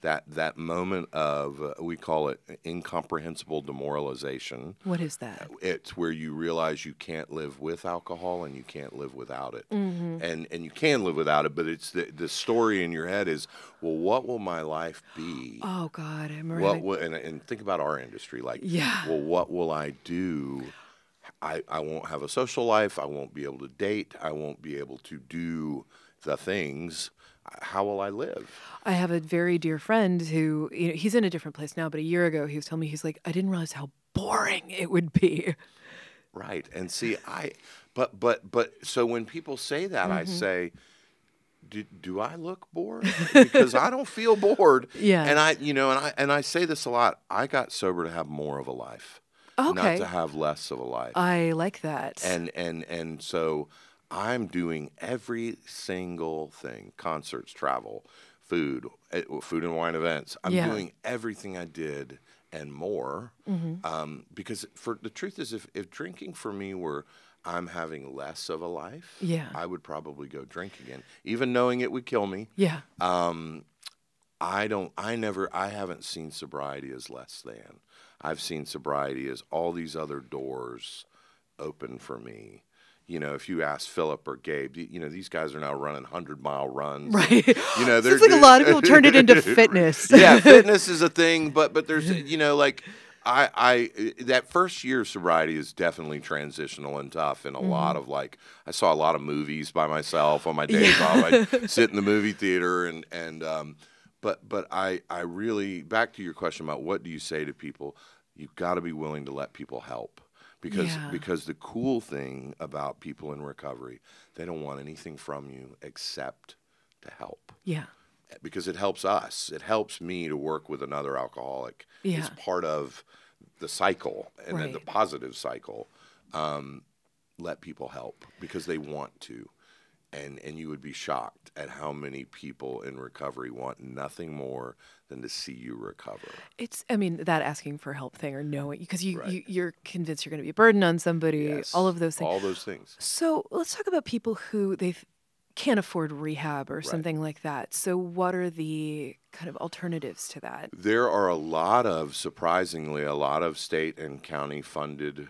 That moment of, we call it incomprehensible demoralization. What is that? It's where you realize you can't live with alcohol and you can't live without it. And you can live without it, but it's the story in your head is, well, what will my life be? Oh, God. And think about our industry. Like, well, what will I do? I won't have a social life. I won't be able to date. I won't be able to do the things. How will I live? I have a very dear friend who, he's in a different place now, but a year ago he was telling me, he's like, I didn't realize how boring it would be. Right. And see, but so when people say that, I say, do I look bored? Because I don't feel bored. Yeah. And I say this a lot. I got sober to have more of a life. Okay. Not to have less of a life. I like that. And so I'm doing every single thing: concerts, travel, food and wine events. I'm doing everything I did and more. Because the truth is, if drinking for me were I'm having less of a life, I would probably go drink again, even knowing it would kill me. Yeah. I haven't seen sobriety as less than. I've seen sobriety as all these other doors open for me. If you ask Philip or Gabe, these guys are now running 100-mile runs. Right. And, Seems like a lot of people turned it into fitness. Yeah, fitness is a thing, but there's, like, I that first year of sobriety is definitely transitional and tough, and a lot of, like, I saw a lot of movies by myself on my days off. I'd sit in the movie theater But I really, back to your question about what do you say to people, you've got to be willing to let people help. Because the cool thing about people in recovery, they don't want anything from you except to help. Yeah. Because it helps us. It helps me to work with another alcoholic. Yeah. It's part of the cycle, and then the positive cycle. Let people help because they want to. And you would be shocked at how many people in recovery want nothing more than to see you recover. That asking for help thing, or knowing, because you're convinced you're going to be a burden on somebody, all of those things. All those things. So let's talk about people who can't afford rehab or something like that. So what are the kind of alternatives to that? There are surprisingly, a lot of state and county funded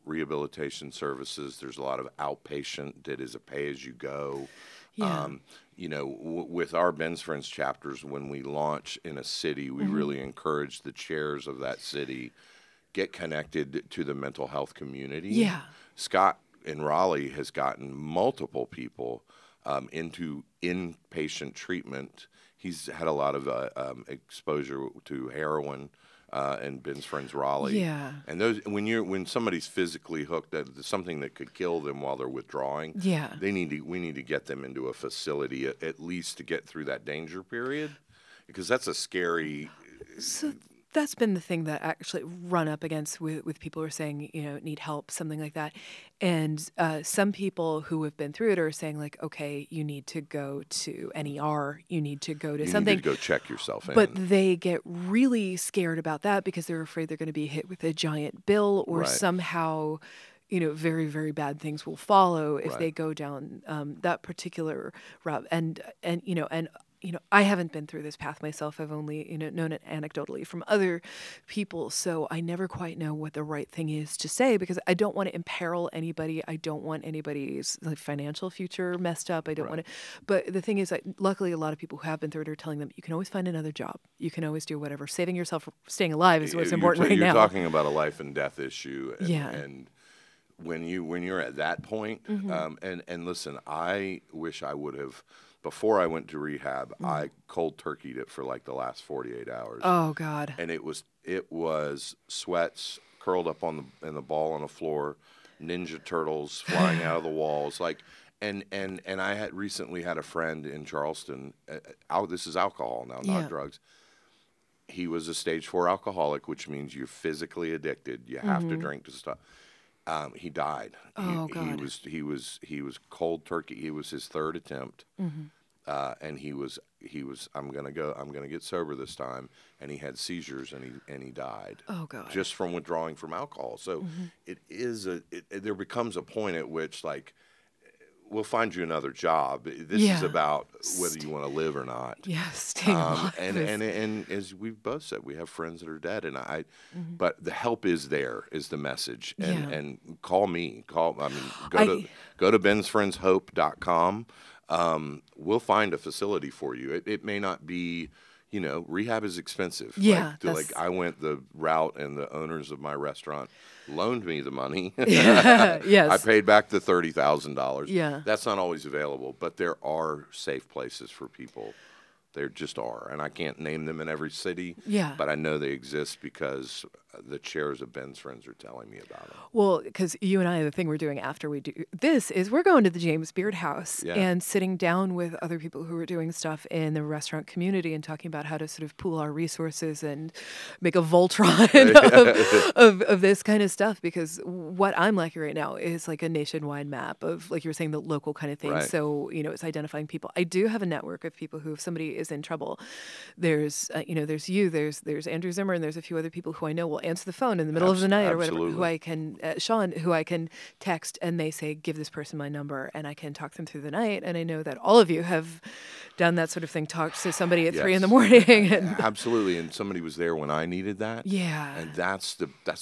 rehabilitation services. There's a lot of outpatient that is a pay-as-you-go. Yeah. With our Ben's Friends chapters, when we launch in a city, we really encourage the chairs of that city get connected to the mental health community. Yeah. Scott in Raleigh has gotten multiple people into inpatient treatment. He's had a lot of exposure to heroin and Ben's Friends Raleigh. Yeah. And those when somebody's physically hooked at something that could kill them while they're withdrawing, we need to get them into a facility at least to get through that danger period, because that's a scary. So that's been the thing that I actually run up against with people who are saying, need help, something like that. And some people who have been through it are saying, like, okay, you need to go to NER, you need to go to something. You need to go check yourself in. But they get really scared about that because they're afraid they're going to be hit with a giant bill, or somehow, very, very bad things will follow if they go down that particular route. And I haven't been through this path myself. I've only, known it anecdotally from other people. So I never quite know what the right thing is to say, because I don't want to imperil anybody. I don't want anybody's financial future messed up. I don't want to. But the thing is, luckily, a lot of people who have been through it are telling them, you can always find another job. You can always do whatever. Saving yourself, staying alive is what's important right now. You're talking about a life and death issue. And when you're at that point, and listen, I wish I would have. Before I went to rehab, I cold turkeyed it for like the last 48 hours. Oh God. And it was sweats curled up in the ball on the floor, Ninja Turtles flying out of the walls, like, and I had recently had a friend in Charleston. This is alcohol now, not drugs. He was a stage 4 alcoholic, which means you're physically addicted. You have to drink to stop. He died. Oh God. He was cold turkey. It was his third attempt, and he was. I'm gonna get sober this time. And he had seizures, and he died. Oh God. Just from withdrawing from alcohol. So there becomes a point at which, like, we'll find you another job. This is about whether you want to live or not. Yeah, staying alive. And as we've both said, we have friends that are dead, and but the help is there, is the message. And call me. Go to bensfriendshope.com. We'll find a facility for you. It may not be, rehab is expensive. Yeah. I went the route, and the owners of my restaurant loaned me the money. Yes. I paid back the $30,000. Yeah. That's not always available, but there are safe places for people. There just are, and I can't name them in every city. Yeah. But I know they exist because the chairs of Ben's friends are telling me about them. Well, because you and I, the thing we're doing after we do this is we're going to the James Beard House and sitting down with other people who are doing stuff in the restaurant community and talking about how to sort of pool our resources and make a Voltron of this kind of stuff. Because what I'm liking right now is like a nationwide map of, like you were saying, the local kind of thing. Right. So, it's identifying people. I do have a network of people who, if somebody is in trouble, there's there's Andrew Zimmer, and there's a few other people who I know will answer the phone in the middle of the night or whatever, who I can, Sean, who I can text, and they say, give this person my number, and I can talk them through the night. And I know that all of you have done that sort of thing, talked to somebody at 3 a.m. And Absolutely. And somebody was there when I needed that. Yeah. And that's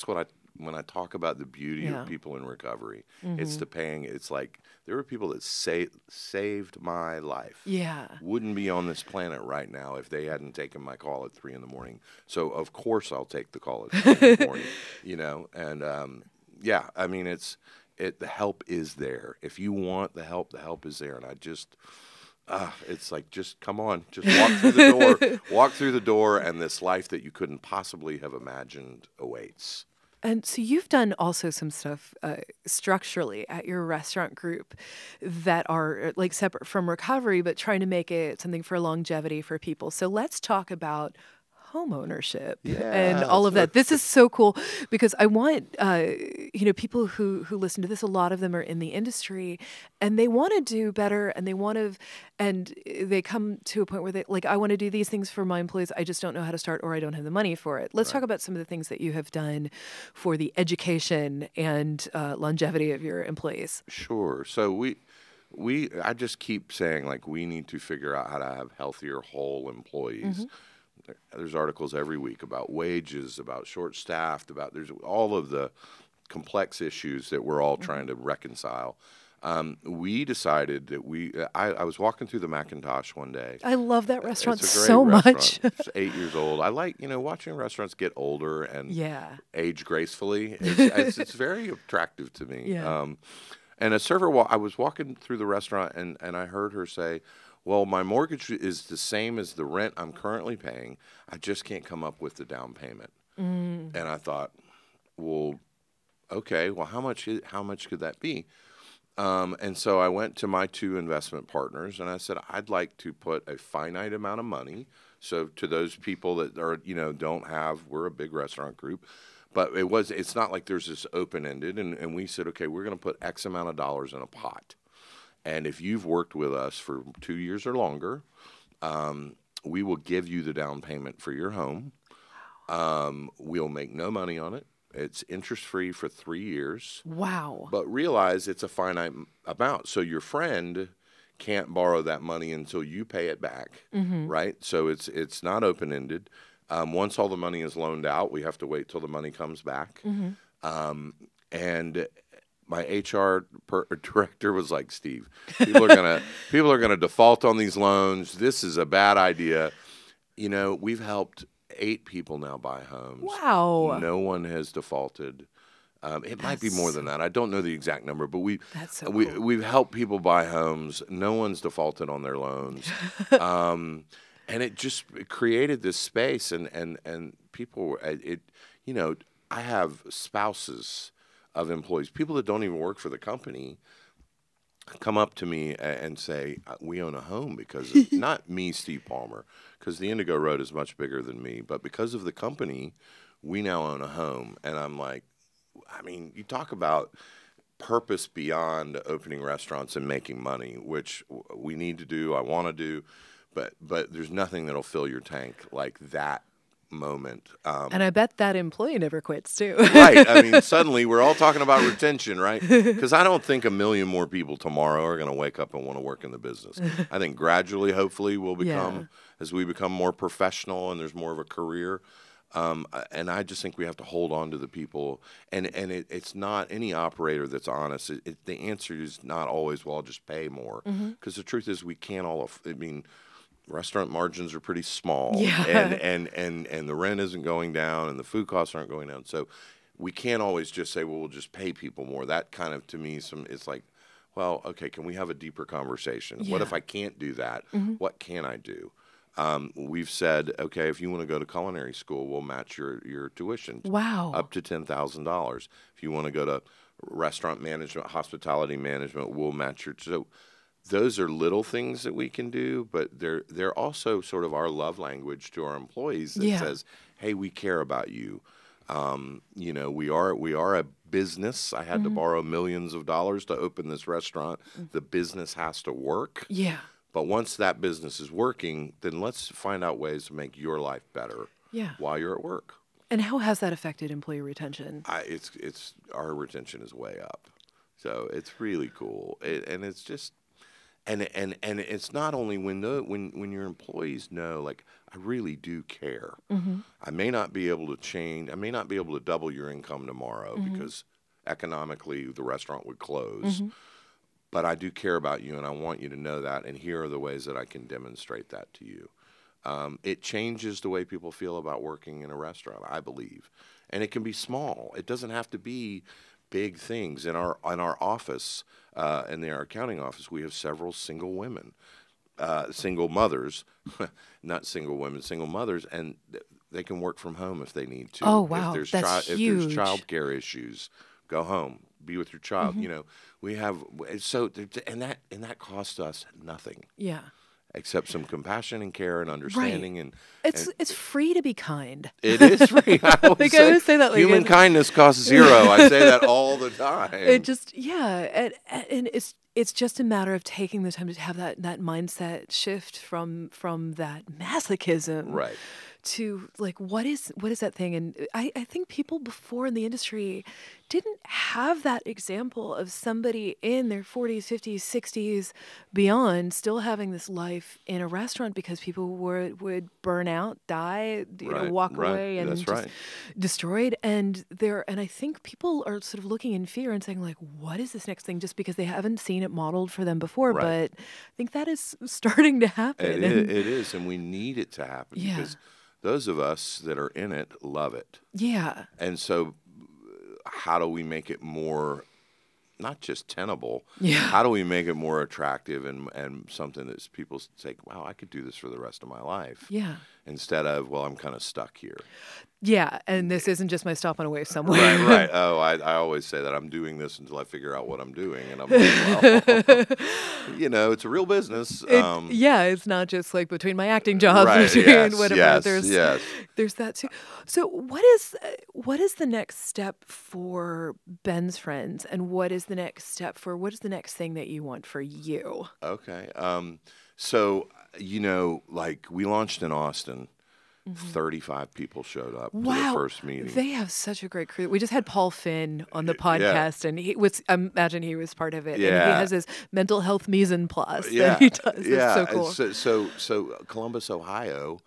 what when I talk about the beauty of people in recovery, it's the paying. It's like, there were people that saved my life. Yeah. Wouldn't be on this planet right now if they hadn't taken my call at 3 a.m. So of course I'll take the call at 3 a.m. And I mean, the help is there. If you want the help is there. And I just, it's like, just come on, just walk through the door, and this life that you couldn't possibly have imagined awaits. And so you've done also some stuff structurally at your restaurant group that are like separate from recovery, but trying to make it something for longevity for people. So let's talk about homeownership and all of that. This is so cool because I want, people who listen to this, a lot of them are in the industry and they want to do better and they come to a point where they like, I want to do these things for my employees. I just don't know how to start, or I don't have the money for it. Let's talk about some of the things that you have done for the education and longevity of your employees. Sure. So I just keep saying, like, we need to figure out how to have healthier, whole employees. There's articles every week about wages, about short-staffed, there's all of the complex issues that we're all trying to reconcile. We decided that I was walking through the McIntosh one day. I love that restaurant it's a great so restaurant. much. It's 8 years old. I like, watching restaurants get older and age gracefully. It's very attractive to me. Yeah. And a server, I was walking through the restaurant and I heard her say, well, my mortgage is the same as the rent I'm currently paying. I just can't come up with the down payment. And I thought, well, okay, well, how much could that be? And so I went to my 2 investment partners and I said, I'd like to put a finite amount of money. So to those people that are, don't have, we're a big restaurant group, but it's not like there's this open-ended. And we said, okay, we're going to put X amount of dollars in a pot. And if you've worked with us for 2 years or longer, we will give you the down payment for your home. We'll make no money on it. It's interest-free for 3 years. Wow. But realize it's a finite amount. So your friend can't borrow that money until you pay it back, right? So it's not open-ended. Once all the money is loaned out, we have to wait till the money comes back. And my HR director was like, Steve, people are gonna default on these loans. This is a bad idea. We've helped 8 people now buy homes. Wow. No one has defaulted. It might be more than that. I don't know the exact number, but That's so cool. we've helped people buy homes. No one's defaulted on their loans. And it just created this space, and people, I have spouses of employees, people that don't even work for the company, come up to me and say, we own a home because of, not me, Steve Palmer, because the Indigo Road is much bigger than me, but because of the company, we now own a home. And I'm like, I mean, you talk about purpose beyond opening restaurants and making money, which we need to do, I want to do, but there's nothing that'll fill your tank like that moment. And I bet that employee never quits too. Right. I mean, suddenly we're all talking about retention, right? Because I don't think 1 million more people tomorrow are going to wake up and want to work in the business. I think gradually, hopefully, we'll become, as we become more professional and there's more of a career. And I just think we have to hold on to the people. And it's not any operator that's honest. The answer is not always, well, I'll just pay more. Because the truth is we can't all, restaurant margins are pretty small, and the rent isn't going down, and the food costs aren't going down. So we can't always just say, well, we'll just pay people more. That kind of, to me, it's like, well, okay, can we have a deeper conversation? What if I can't do that? What can I do? We've said, okay, if you want to go to culinary school, we'll match your tuition. Wow. Up to $10,000. If you want to go to restaurant management, hospitality management, we'll match your. So those are little things that we can do, but they're also sort of our love language to our employees that says, hey, we care about you. We are a business. I had to borrow millions of dollars to open this restaurant. The business has to work. Yeah. But once that business is working, then let's find out ways to make your life better while you're at work. And how has that affected employee retention? It's our retention is way up. So it's really cool. And it's just and it's not only when your employees know, like, I really do care. I may not be able to change. I may not be able to double your income tomorrow because economically the restaurant would close. But I do care about you, and I want you to know that, and here are the ways that I can demonstrate that to you. It changes the way people feel about working in a restaurant, I believe. And it can be small. It doesn't have to be big things. In our office, in our accounting office, we have several single women, single mothers, not single women, single mothers, and they can work from home if they need to. Oh, wow, if that's huge. If there's childcare issues, go home, be with your child. We have and that costs us nothing. Yeah. Except some compassion and care and understanding, and it's free to be kind. It is free. I always say that. Human kindness costs zero. I say that all the time. It just and it's just a matter of taking the time to have that mindset shift from that masochism to, like, what is that thing? And I think people before in the industry didn't have that example of somebody in their 40s, 50s, 60s, beyond, still having this life in a restaurant, because people would burn out, die, walk away, and just destroyed. And I think people are sort of looking in fear and saying, like, what is this next thing? Just because they haven't seen it modeled for them before. But I think that is starting to happen. It is, and we need it to happen because those of us that are in it love it. Yeah. And so how do we make it more, not just tenable, how do we make it more attractive and something that people say, wow, I could do this for the rest of my life. Yeah. Instead of, well, I'm kind of stuck here. Yeah, and this isn't just my stop on a way somewhere. Right. Oh, I always say that I'm doing this until I figure out what I'm doing, and I'm like, well, it's a real business. It's not just like between my acting jobs and whatever. There's that too. So what is the next step for Ben's Friends, and what is the next thing that you want for you? Okay. So, like, we launched in Austin. 35 people showed up to the first meeting. They have such a great crew. We just had Paul Finn on the podcast, and I imagine he was part of it. Yeah. And he has his mental health mise en place that he does. Yeah. It's so cool. So Columbus, Ohio,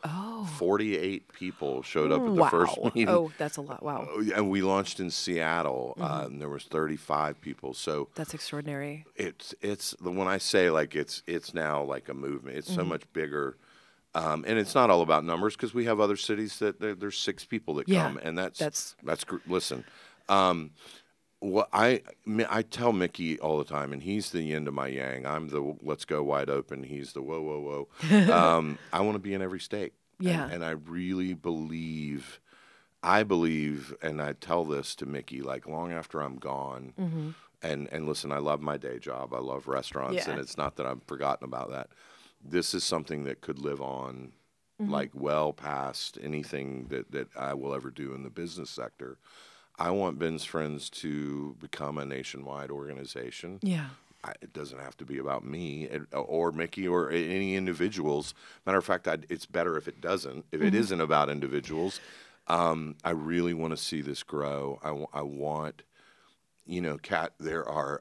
48 people showed up at the first meeting. Oh, that's a lot. Wow. And we launched in Seattle, and there was 35 people. So that's extraordinary. It's when I say, like, it's now like a movement. It's so much bigger. And it's not all about numbers, because we have other cities that there's 6 people that come, and that's listen. Well, I tell Mickey all the time, and he's the yin to my yang. I'm the let's go wide open. He's the whoa, whoa, whoa. I want to be in every state. Yeah. And I really believe, and I tell this to Mickey, like long after I'm gone, and listen, I love my day job. I love restaurants, and it's not that I've forgotten about that. This is something that could live on like well past anything that I will ever do in the business sector. I want Ben's Friends to become a nationwide organization. Yeah. It doesn't have to be about me or Mickey or any individuals. Matter of fact, it's better if it doesn't. If it isn't about individuals, I really want to see this grow. I want, Kat, there are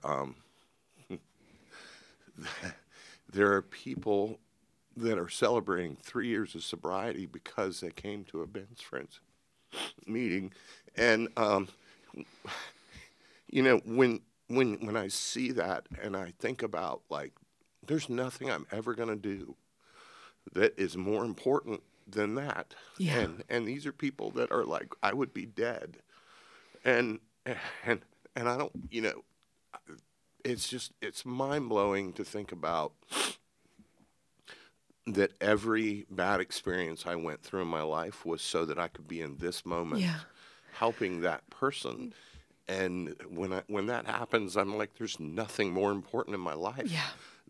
people that are celebrating 3 years of sobriety because they came to a Ben's Friends meeting. And, when I see that and I think about, like, there's nothing I'm ever going to do that is more important than that. Yeah. And these are people that are like, I would be dead. And I don't, it's mind-blowing to think about that every bad experience I went through in my life was so that I could be in this moment helping that person. And when that happens, I'm like, there's nothing more important in my life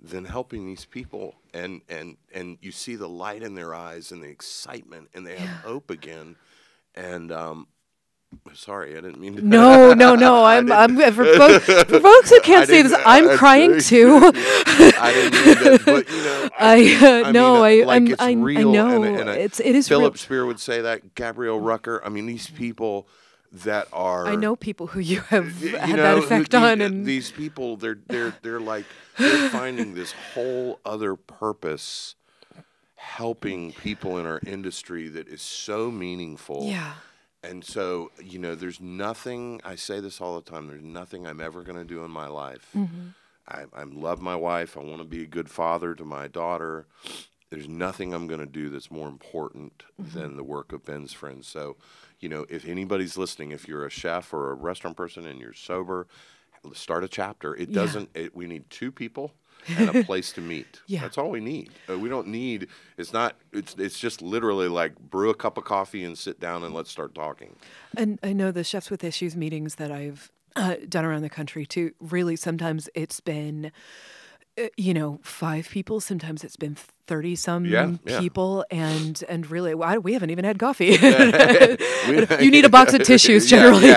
than helping these people. And you see the light in their eyes and the excitement, and they have hope again. And sorry, I didn't mean to. No. I'm for folks who can't see this. I'm crying too. I didn't mean that, but it's real. I know. It is Philip real. Spear would say that. Gabrielle Rucker. I mean, these people that are. I know people who you have had that effect on, and these people, they're finding this whole other purpose, helping people in our industry that is so meaningful. Yeah. And so, there's nothing, I say this all the time, there's nothing I'm ever going to do in my life. I love my wife. I want to be a good father to my daughter. There's nothing I'm going to do that's more important than the work of Ben's Friends. So, if anybody's listening, if you're a chef or a restaurant person and you're sober, start a chapter. It doesn't, we need two people and a place to meet. That's all we need. We don't need, it's just literally like brew a cup of coffee and sit down and let's start talking. And I know the Chefs with Issues meetings that I've done around the country too, really sometimes it's been, 5 people, sometimes it's been 30 some people, and really, we haven't even had coffee. You need a box of tissues generally.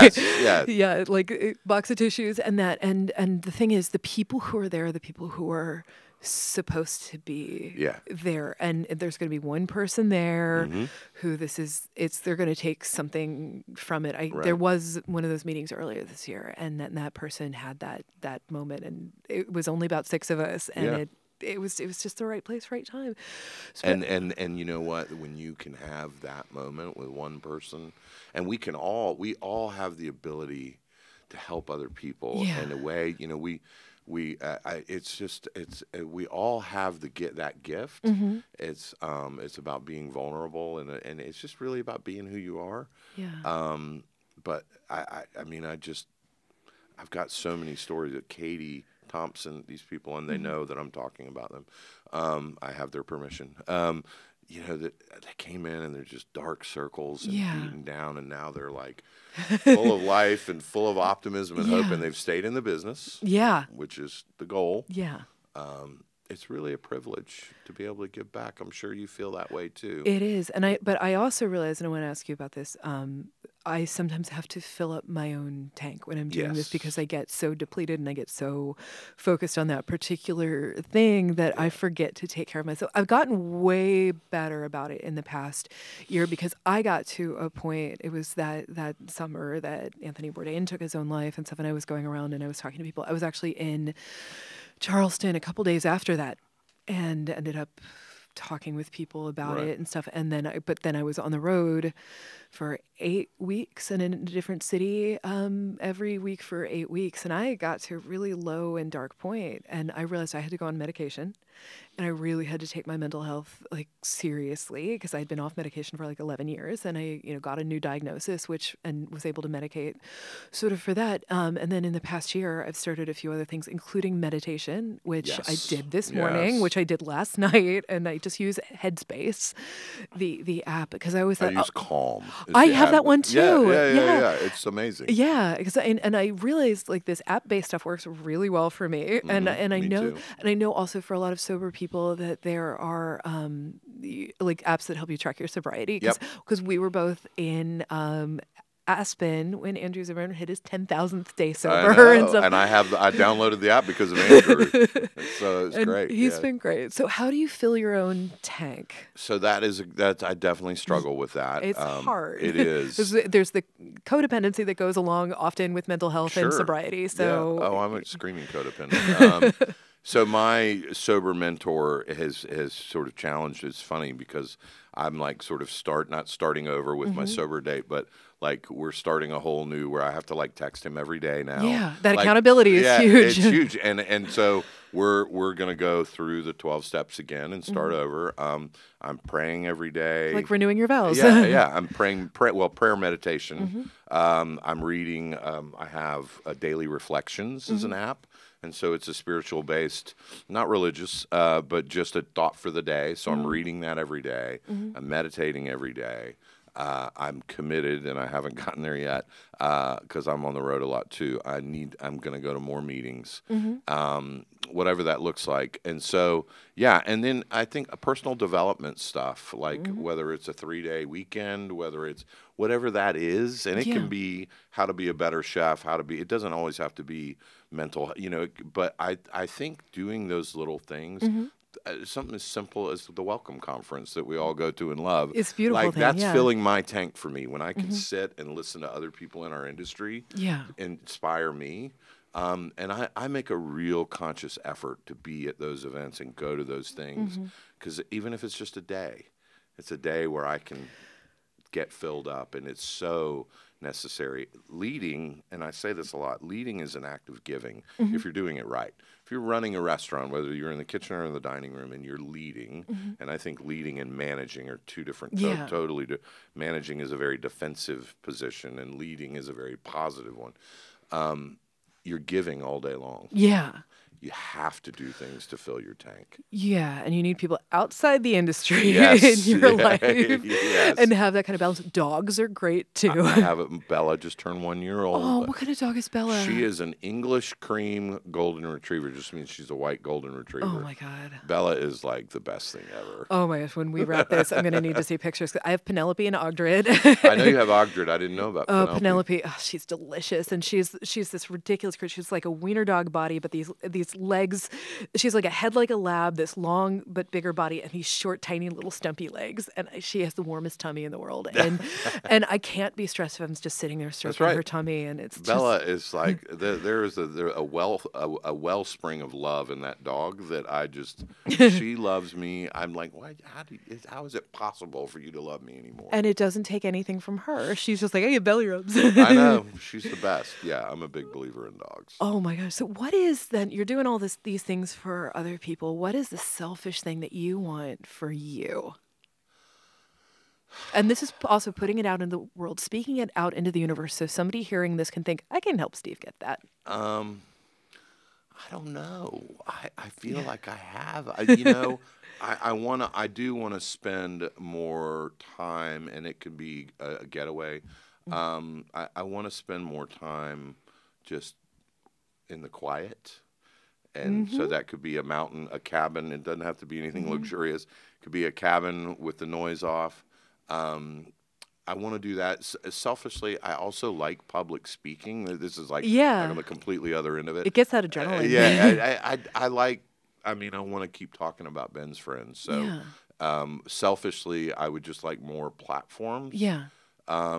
Yeah, like a box of tissues and that. And the thing is, the people who are there are the people who are supposed to be there, and there's going to be one person there who they're going to take something from it. There was one of those meetings earlier this year, and that person had that moment, and it was only about 6 of us, and it was just the right place, right time. So and you know what? When you can have that moment with one person, and we all have the ability to help other people in a way. We all have that gift. It's about being vulnerable, and it's just really about being who you are. But I've got so many stories of Katie Thompson, these people, and they know that I'm talking about them. I have their permission. That they came in and they're just dark circles and beaten down, and now they're like full of life and full of optimism and hope, and they've stayed in the business, which is the goal. It's really a privilege to be able to give back. I'm sure you feel that way too. It is, but I also realize, and I want to ask you about this. I sometimes have to fill up my own tank when I'm doing this, because I get so depleted and I get so focused on that particular thing that I forget to take care of myself. I've gotten way better about it in the past year, because I got to a point, it was that summer that Anthony Bourdain took his own life and stuff, and I was going around and I was talking to people. I was actually in Charleston a couple days after that and ended up talking with people about it and stuff. And then I was on the road for 8 weeks and in a different city every week for 8 weeks. And I got to a really low and dark point, and I realized I had to go on medication. And I really had to take my mental health like seriously because I'd been off medication for like 11 years, and I, got a new diagnosis, and was able to medicate sort of for that. And then in the past year, I've started a few other things, including meditation, which I did this morning, which I did last night, and I just use Headspace, the app, because I always thought, I use Calm. I have that one too. Yeah. It's amazing. Yeah, because I realized like this app-based stuff works really well for me, and I know too. and I know also for a lot of sober people that there are like apps that help you track your sobriety. Because we were both in Aspen when Andrew Zimmerman hit his 10,000th day sober and stuff. And I downloaded the app because of Andrew. So it's great. He's been great. So how do you fill your own tank? So I definitely struggle with that. It's hard. It is. There's the codependency that goes along often with mental health and sobriety. So I'm a screaming codependent. So my sober mentor has sort of challenged. It's funny because I'm like sort of not starting over with my sober date, but like we're starting a whole new where I have to like text him every day now. Yeah, that accountability is huge. It's huge, and so we're gonna go through the 12 steps again and start over. I'm praying every day, like renewing your vows. Yeah. I'm praying. Prayer meditation. I'm reading. I have daily reflections as an app. And so it's a spiritual based, not religious, but just a thought for the day. So I'm reading that every day. I'm meditating every day. I'm committed, and I haven't gotten there yet because I'm on the road a lot too. I'm going to go to more meetings, whatever that looks like. And so, and then I think personal development stuff, like whether it's a 3-day weekend, whether it's whatever that is, and it can be how to be a better chef, it doesn't always have to be mental, but I think doing those little things, something as simple as the Welcome Conference that we all go to and love. It's beautiful. That's filling my tank for me when I can sit and listen to other people in our industry inspire me. And I make a real conscious effort to be at those events and go to those things because even if it's just a day, it's a day where I can get filled up, and it's so necessary. Leading, and I say this a lot, leading is an act of giving if you're doing it right. If you're running a restaurant, whether you're in the kitchen or in the dining room, and you're leading, and I think leading and managing are two different, totally. Managing is a very defensive position, and leading is a very positive one. You're giving all day long. Yeah. You have to do things to fill your tank. Yeah, and you need people outside the industry in your life and have that kind of balance. Dogs are great too. I have it. Bella just turned 1 year old. Oh, what kind of dog is Bella? She is an English cream golden retriever. Just means she's a white golden retriever. Oh my God. Bella is like the best thing ever. Oh my gosh, when we wrap this, I'm going to need to see pictures. I have Penelope and Ogdred. I know you have Ogdred. I didn't know about Penelope. Oh, Penelope. Oh, she's delicious. And she's this ridiculous creature. She's like a wiener dog body, but these legs, she's like a head like a lab, this long but bigger body, and these short, tiny little stumpy legs. And she has the warmest tummy in the world. And and I can't be stressed if I'm just sitting there stroking her tummy. And it's Bella is like there is a wellspring of love in that dog that I just she loves me. I'm like, why? How is it possible for you to love me anymore? And it doesn't take anything from her. She's just like, I get belly rubs. I know, she's the best. Yeah, I'm a big believer in dogs. Oh my gosh! So what is then? You're doing all these things for other people. What is the selfish thing that you want for you? And this is also putting it out in the world, speaking it out into the universe, so somebody hearing this can think, I can help Steve get that. I don't know. I feel like I have. I do want to spend more time, and it could be a getaway. I want to spend more time just in the quiet. And so that could be a mountain, a cabin. It doesn't have to be anything luxurious. It could be a cabin with the noise off. I want to do that. Selfishly, I also like public speaking. This is like on the completely other end of it. It gets that adrenaline. I like, I want to keep talking about Ben's friends. So selfishly, I would just like more platforms. Yeah.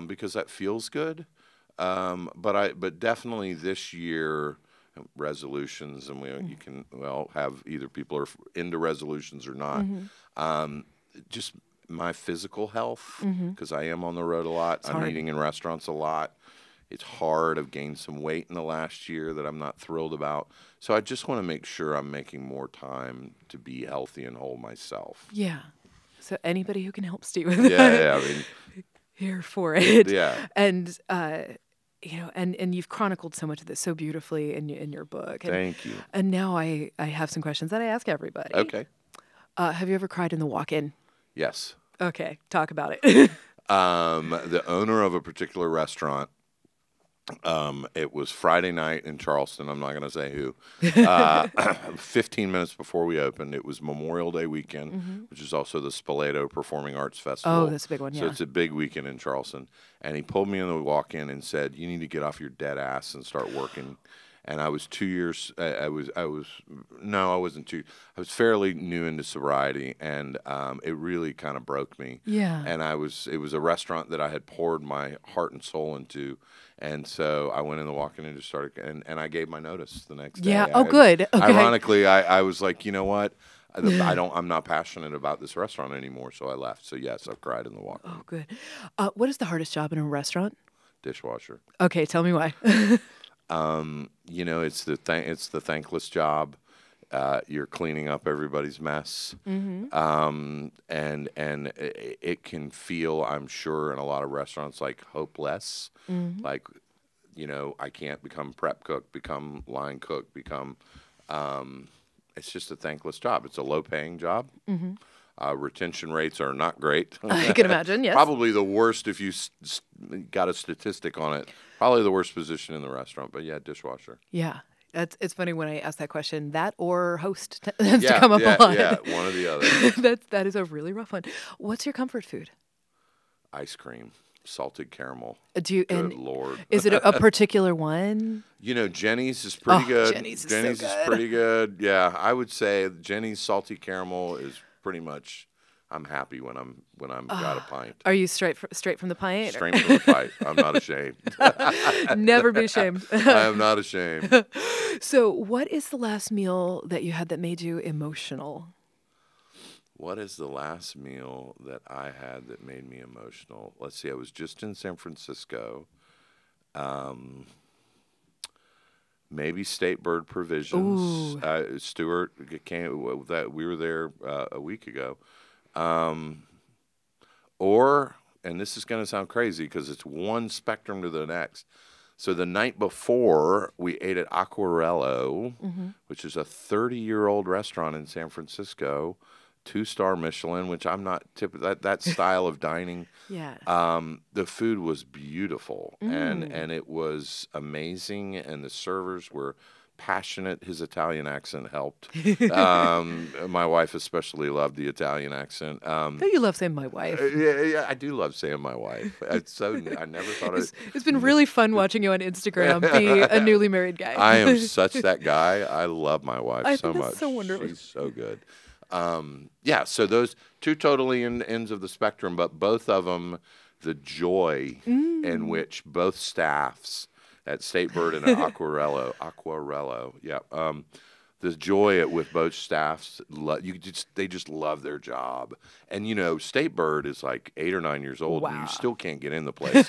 Because that feels good. But definitely this year, resolutions, and you can have either people are into resolutions or not. Just my physical health, because I am on the road a lot. I'm eating in restaurants a lot. It's hard. I've gained some weight in the last year that I'm not thrilled about. So I just want to make sure I'm making more time to be healthy and whole myself. Yeah. So anybody who can help Steve with Yeah, I mean, here for it. yeah. And and you've chronicled so much of this so beautifully in your book. And, Thank you. And now I have some questions that I ask everybody. Okay. Have you ever cried in the walk-in? Yes. Okay, talk about it. The owner of a particular restaurant, it was Friday night in Charleston. I'm not going to say who. 15 minutes before we opened, it was Memorial Day weekend, which is also the Spoleto Performing Arts Festival. Oh, that's a big one, So yeah. it's a big weekend in Charleston. And he pulled me in the walk-in and said, "You need to get off your dead ass and start working." And I was 2 years. I wasn't too. I was fairly new into sobriety, and it really kind of broke me. Yeah. And it was a restaurant that I had poured my heart and soul into, and so I went in the walk-in and just started, and I gave my notice the next day. Yeah. Oh, good. Okay. Ironically, I was like, you know what? I'm not passionate about this restaurant anymore, so I left. So yes, I've cried in the walk-in. Oh, good. What is the hardest job in a restaurant? Dishwasher. Okay, tell me why. It's the thankless job. You're cleaning up everybody's mess, and it can feel, I'm sure, in a lot of restaurants like hopeless. Like, I can't become prep cook, become line cook, become. It's just a thankless job. It's a low-paying job. Retention rates are not great. I can imagine, yes. Probably the worst if you got a statistic on it. Probably the worst position in the restaurant. But yeah, dishwasher. Yeah. It's funny when I ask that question, that or host tends to come up a lot. Yeah, one or the other. That is a really rough one. What's your comfort food? Ice cream, salted caramel. Good Lord. Is it a particular one? Jenny's is pretty good. Jenny's is Jenny's so is good. pretty good. Yeah, I would say Jenny's salty caramel is pretty much. I'm happy when I'm got a pint. Are you straight from the pint? Straight from the pint. I'm not ashamed. Never be ashamed. I am not ashamed. So, what is the last meal that you had that made you emotional? What is the last meal that I had that made me emotional? Let's see. I was just in San Francisco. Maybe State Bird Provisions. Stuart came. That we were there a week ago. And this is going to sound crazy because it's one spectrum to the next. So the night before, we ate at Aquarello, which is a 30-year-old restaurant in San Francisco, 2-star Michelin, which I'm not that style of dining. Yeah. The food was beautiful, and it was amazing, and the servers were passionate. His Italian accent helped. My wife especially loved the Italian accent. Don't you love saying my wife? Yeah, I do love saying my wife. I never thought it's been really fun watching you on Instagram be a newly married guy. I am such that guy. I love my wife I so think much. that's so wonderful. She's so good. So those two totally ends of the spectrum, but both of them, the joy in which both staffs at State Bird and at Aquarello, yeah. The joy with both staffs, they just love their job. And, State Bird is like 8 or 9 years old, and you still can't get in the place.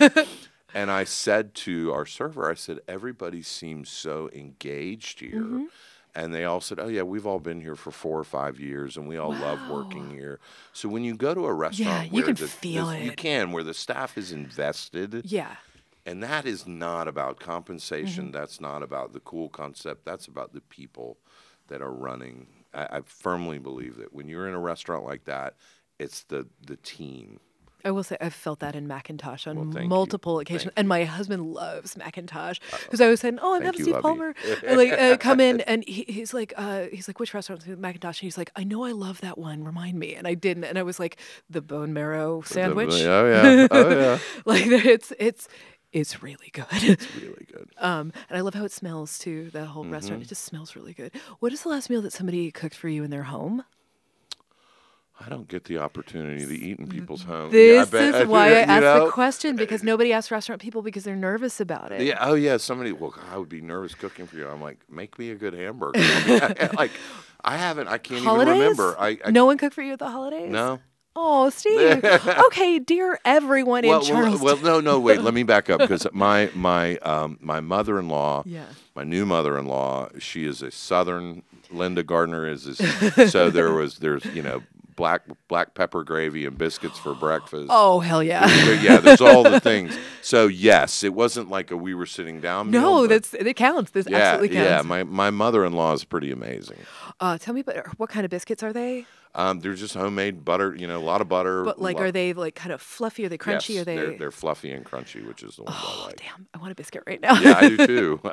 And I said to our server, everybody seems so engaged here. And they all said, "Oh, yeah, we've all been here for 4 or 5 years, and we all love working here." So when you go to a restaurant you where can feel it. You can, where the staff is invested. Yeah. And that is not about compensation. That's not about the cool concept. That's about the people that are running. I firmly believe that when you're in a restaurant like that, it's the team. I will say I've felt that in Macintosh on Well, multiple occasions, and my husband loves Macintosh because I was saying, "Oh, I'm having Steve hubby. Palmer," and come in, and he's like, "Which restaurant is Macintosh?" And he's like, "I know I love that one. Remind me." And I didn't, and I was like, "The bone marrow sandwich." Oh yeah. Like it's really good. It's really good. And I love how it smells too. The whole restaurant, it just smells really good. What is the last meal that somebody cooked for you in their home? I don't get the opportunity to eat in people's homes. This is why I asked the question, because nobody asks restaurant people because they're nervous about it. Yeah. Oh, yeah. Somebody, I would be nervous cooking for you. I'm like, make me a good hamburger. I can't Holidays? even remember. No one cooked for you at the holidays? No. Oh, Steve. Okay, dear everyone in Charleston. Well, no, wait. Let me back up because my mother-in-law, my new mother-in-law, she is a Southern. Linda Gardner is so there's black pepper gravy and biscuits for breakfast. Oh, hell yeah. There's all the things. So, yes, it wasn't like we were sitting down meal. No, it counts. This absolutely counts. Yeah, my mother-in-law is pretty amazing. Tell me, what kind of biscuits are they? They're just homemade butter, a lot of butter. But, are they, kind of fluffy? Are they crunchy? Yes, Are they? They're fluffy and crunchy, which is the ones I like. Damn. I want a biscuit right now. Yeah, I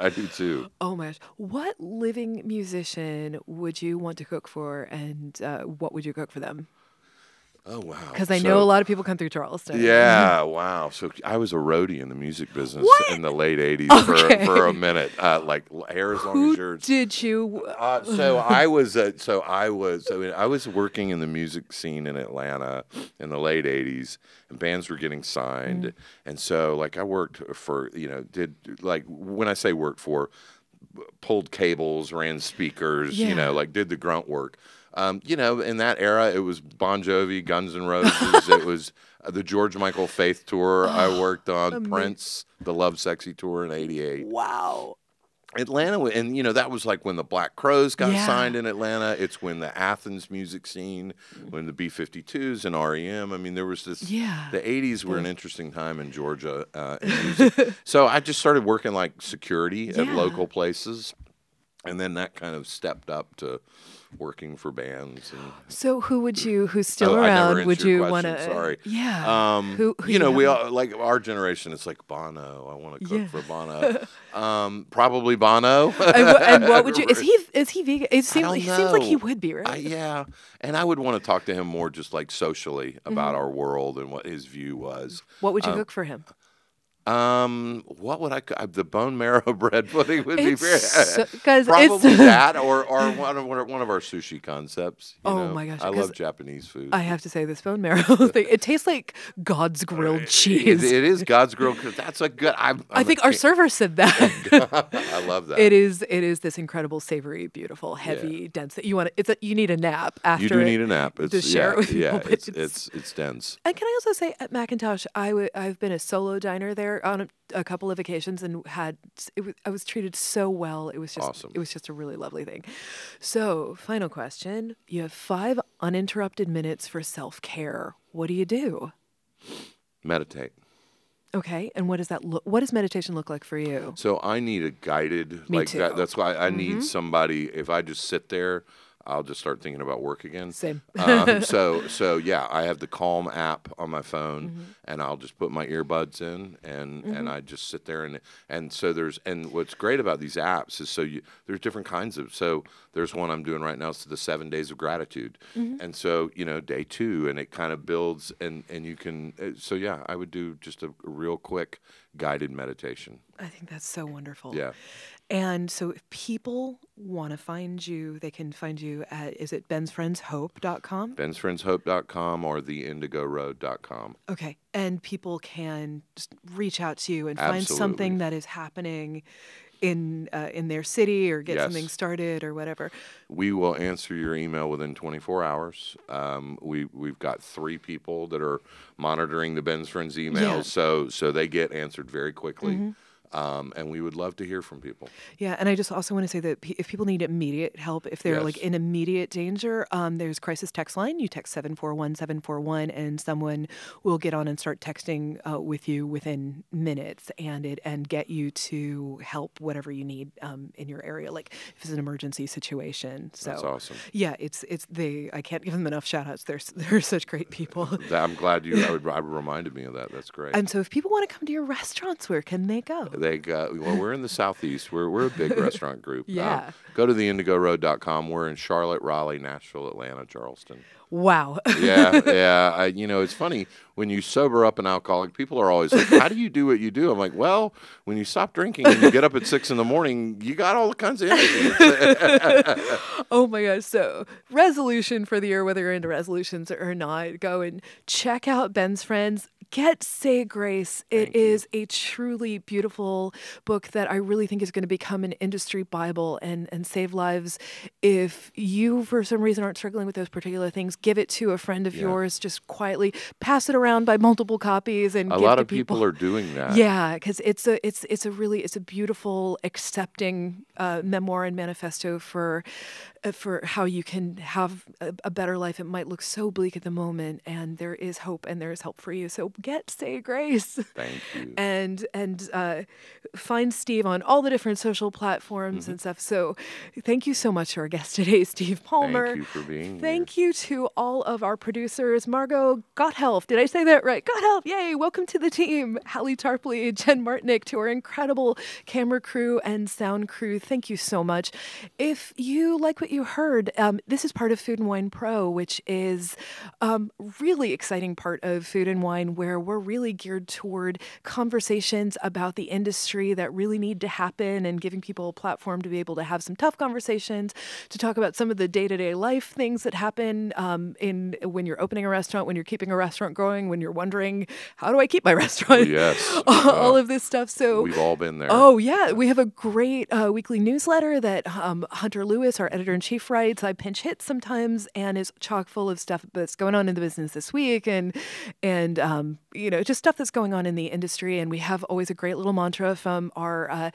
do, too. Oh, my gosh. What living musician would you want to cook for, and what would you cook for them? Oh, wow. Because I know a lot of people come through Charleston. Yeah, wow. So I was a roadie in the music business in the late 80s for a minute. Hair as long as yours. Did you? I was working in the music scene in Atlanta in the late 80s, and bands were getting signed. And so, I worked for, when I say worked for, pulled cables, ran speakers, did the grunt work. In that era, it was Bon Jovi, Guns N' Roses. It was the George Michael Faith tour I worked on, Prince, the Love Sexy tour in '88. Wow. Atlanta, and that was when the Black Crowes got signed in Atlanta. It's when the Athens music scene, when the B-52s and REM. I mean, there was this. Yeah. The '80s were an interesting time in Georgia in music. So I just started working security at local places, and then that kind of stepped up to working for bands. So who's still around, would you want to? Sorry. Yeah. Who we all, our generation, it's Bono. I want to cook for Bono. Probably Bono. And what would you, is he vegan? He seems like he would be, right? Yeah. And I would want to talk to him more just socially about our world and what his view was. What would you cook for him? What would the bone marrow bread pudding would be very probably that or one of our sushi concepts. My gosh, I love Japanese food. I have to say this bone marrow thing. It tastes like God's grilled cheese. It is God's grilled. That's a good. I think our server said that. I love that. It is this incredible, savory, beautiful, heavy, dense. That you want. You need a nap after. You do need a nap. To share it with people. It's dense. And can I also say at McIntosh, I've been a solo diner there on a couple of occasions and I was treated so well. It was just awesome. It was just a really lovely thing. So, final question. You have 5 uninterrupted minutes for self-care. What do you do? Meditate. Okay. And what does meditation look like for you? So I need a guided Me too. That's why I need somebody. If I just sit there, I'll just start thinking about work again. Same. So yeah, I have the Calm app on my phone, and I'll just put my earbuds in, and I just sit there, and so what's great about these apps is there's different kinds of. So there's one I'm doing right now. It's the 7 days of gratitude, and so day 2, and it kind of builds, and you can. So yeah, I would do just a real quick guided meditation. I think that's so wonderful. Yeah. And so if people want to find you, they can find you at, is it bensfriendshope.com? bensfriendshope.com or theindigoroad.com. Okay. And people can just reach out to you and find something that is happening in their city or get something started or whatever. We will answer your email within 24 hours. We've got 3 people that are monitoring the Ben's Friends emails, so they get answered very quickly. And we would love to hear from people. Yeah, and I just also want to say that if people need immediate help, if they're in immediate danger, there's crisis text line. You text 741-741, and someone will get on and start texting with you within minutes, and get you to help whatever you need in your area, like if it's an emergency situation. So that's awesome. Yeah, I can't give them enough shout outs. They're such great people. I'm glad you reminded me of that. That's great. And so if people want to come to your restaurants, where can they go? We're in the Southeast. We're a big restaurant group. Yeah. Go to theindigoroad.com. We're in Charlotte, Raleigh, Nashville, Atlanta, Charleston. Wow. Yeah. It's funny when you sober up an alcoholic. People are always like, "How do you do what you do?" I'm like, "Well, when you stop drinking and you get up at 6 a.m, you got all the kinds of energy." Oh my gosh! So resolution for the year, whether you're into resolutions or not, go and check out Ben's Friends. Get Say Grace. It is a truly beautiful book that I really think is going to become an industry Bible and save lives. If you, for some reason, aren't struggling with those particular things, give it to a friend of yours, just quietly pass it around by multiple copies and a give lot to of people are doing that. Yeah, because it's a beautiful, accepting memoir and manifesto for how you can have a better life. It might look so bleak at the moment, and there is hope and there is help for you. So get Say Grace. Thank you. And find Steve on all the different social platforms and stuff. So thank you so much to our guest today, Steve Palmer. Thank you for being here. Thank you to all of our producers, Margot Gotthelf. Did I say that right? Gotthelf, yay! Welcome to the team. Hallie Tarpley, Jen Martinick, to our incredible camera crew and sound crew. Thank you so much. If you like what you heard, this is part of Food and Wine Pro, which is really exciting part of Food and Wine, where we're really geared toward conversations about the industry that really need to happen and giving people a platform to be able to have some tough conversations, to talk about some of the day-to-day life things that happen when you're opening a restaurant, when you're keeping a restaurant going, when you're wondering, how do I keep my restaurant? Yes. All of this stuff. So we've all been there. Oh, yeah. We have a great weekly newsletter that Hunter Lewis, our editor-in-chief, writes. I pinch hit sometimes and is chock full of stuff that's going on in the business this week and just stuff that's going on in the industry. And we have always a great little mantra from our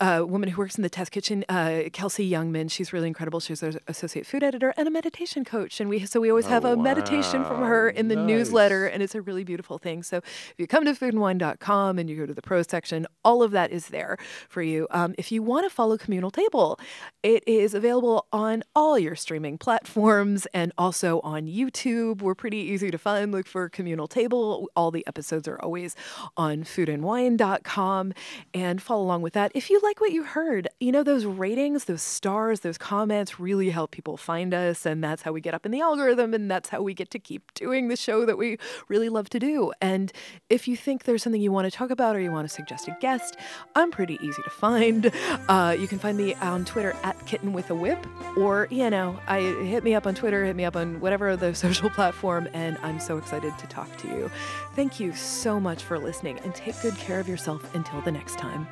woman who works in the test kitchen, Kelsey Youngman. She's really incredible. She's our associate food editor and a meditation coach. And we always have a meditation from her in the newsletter, and it's a really beautiful thing. So if you come to foodandwine.com and you go to the pro section, all of that is there for you. If you want to follow Communal Table, it is available on all your streaming platforms and also on YouTube. We're pretty easy to find. Look for Communal Table. All the episodes are always on foodandwine.com, and follow along with that. If you like what you heard, those ratings, those stars, those comments really help people find us, and that's how we get up in the algorithm, and that's how we get to keep doing the show that we really love to do. And if you think there's something you want to talk about or you want to suggest a guest, I'm pretty easy to find. You can find me on Twitter @kittenwithawhip, or hit me up on Twitter, hit me up on whatever the social platform, and I'm so excited to talk to you. Thank you so much for listening, and take good care of yourself until the next time.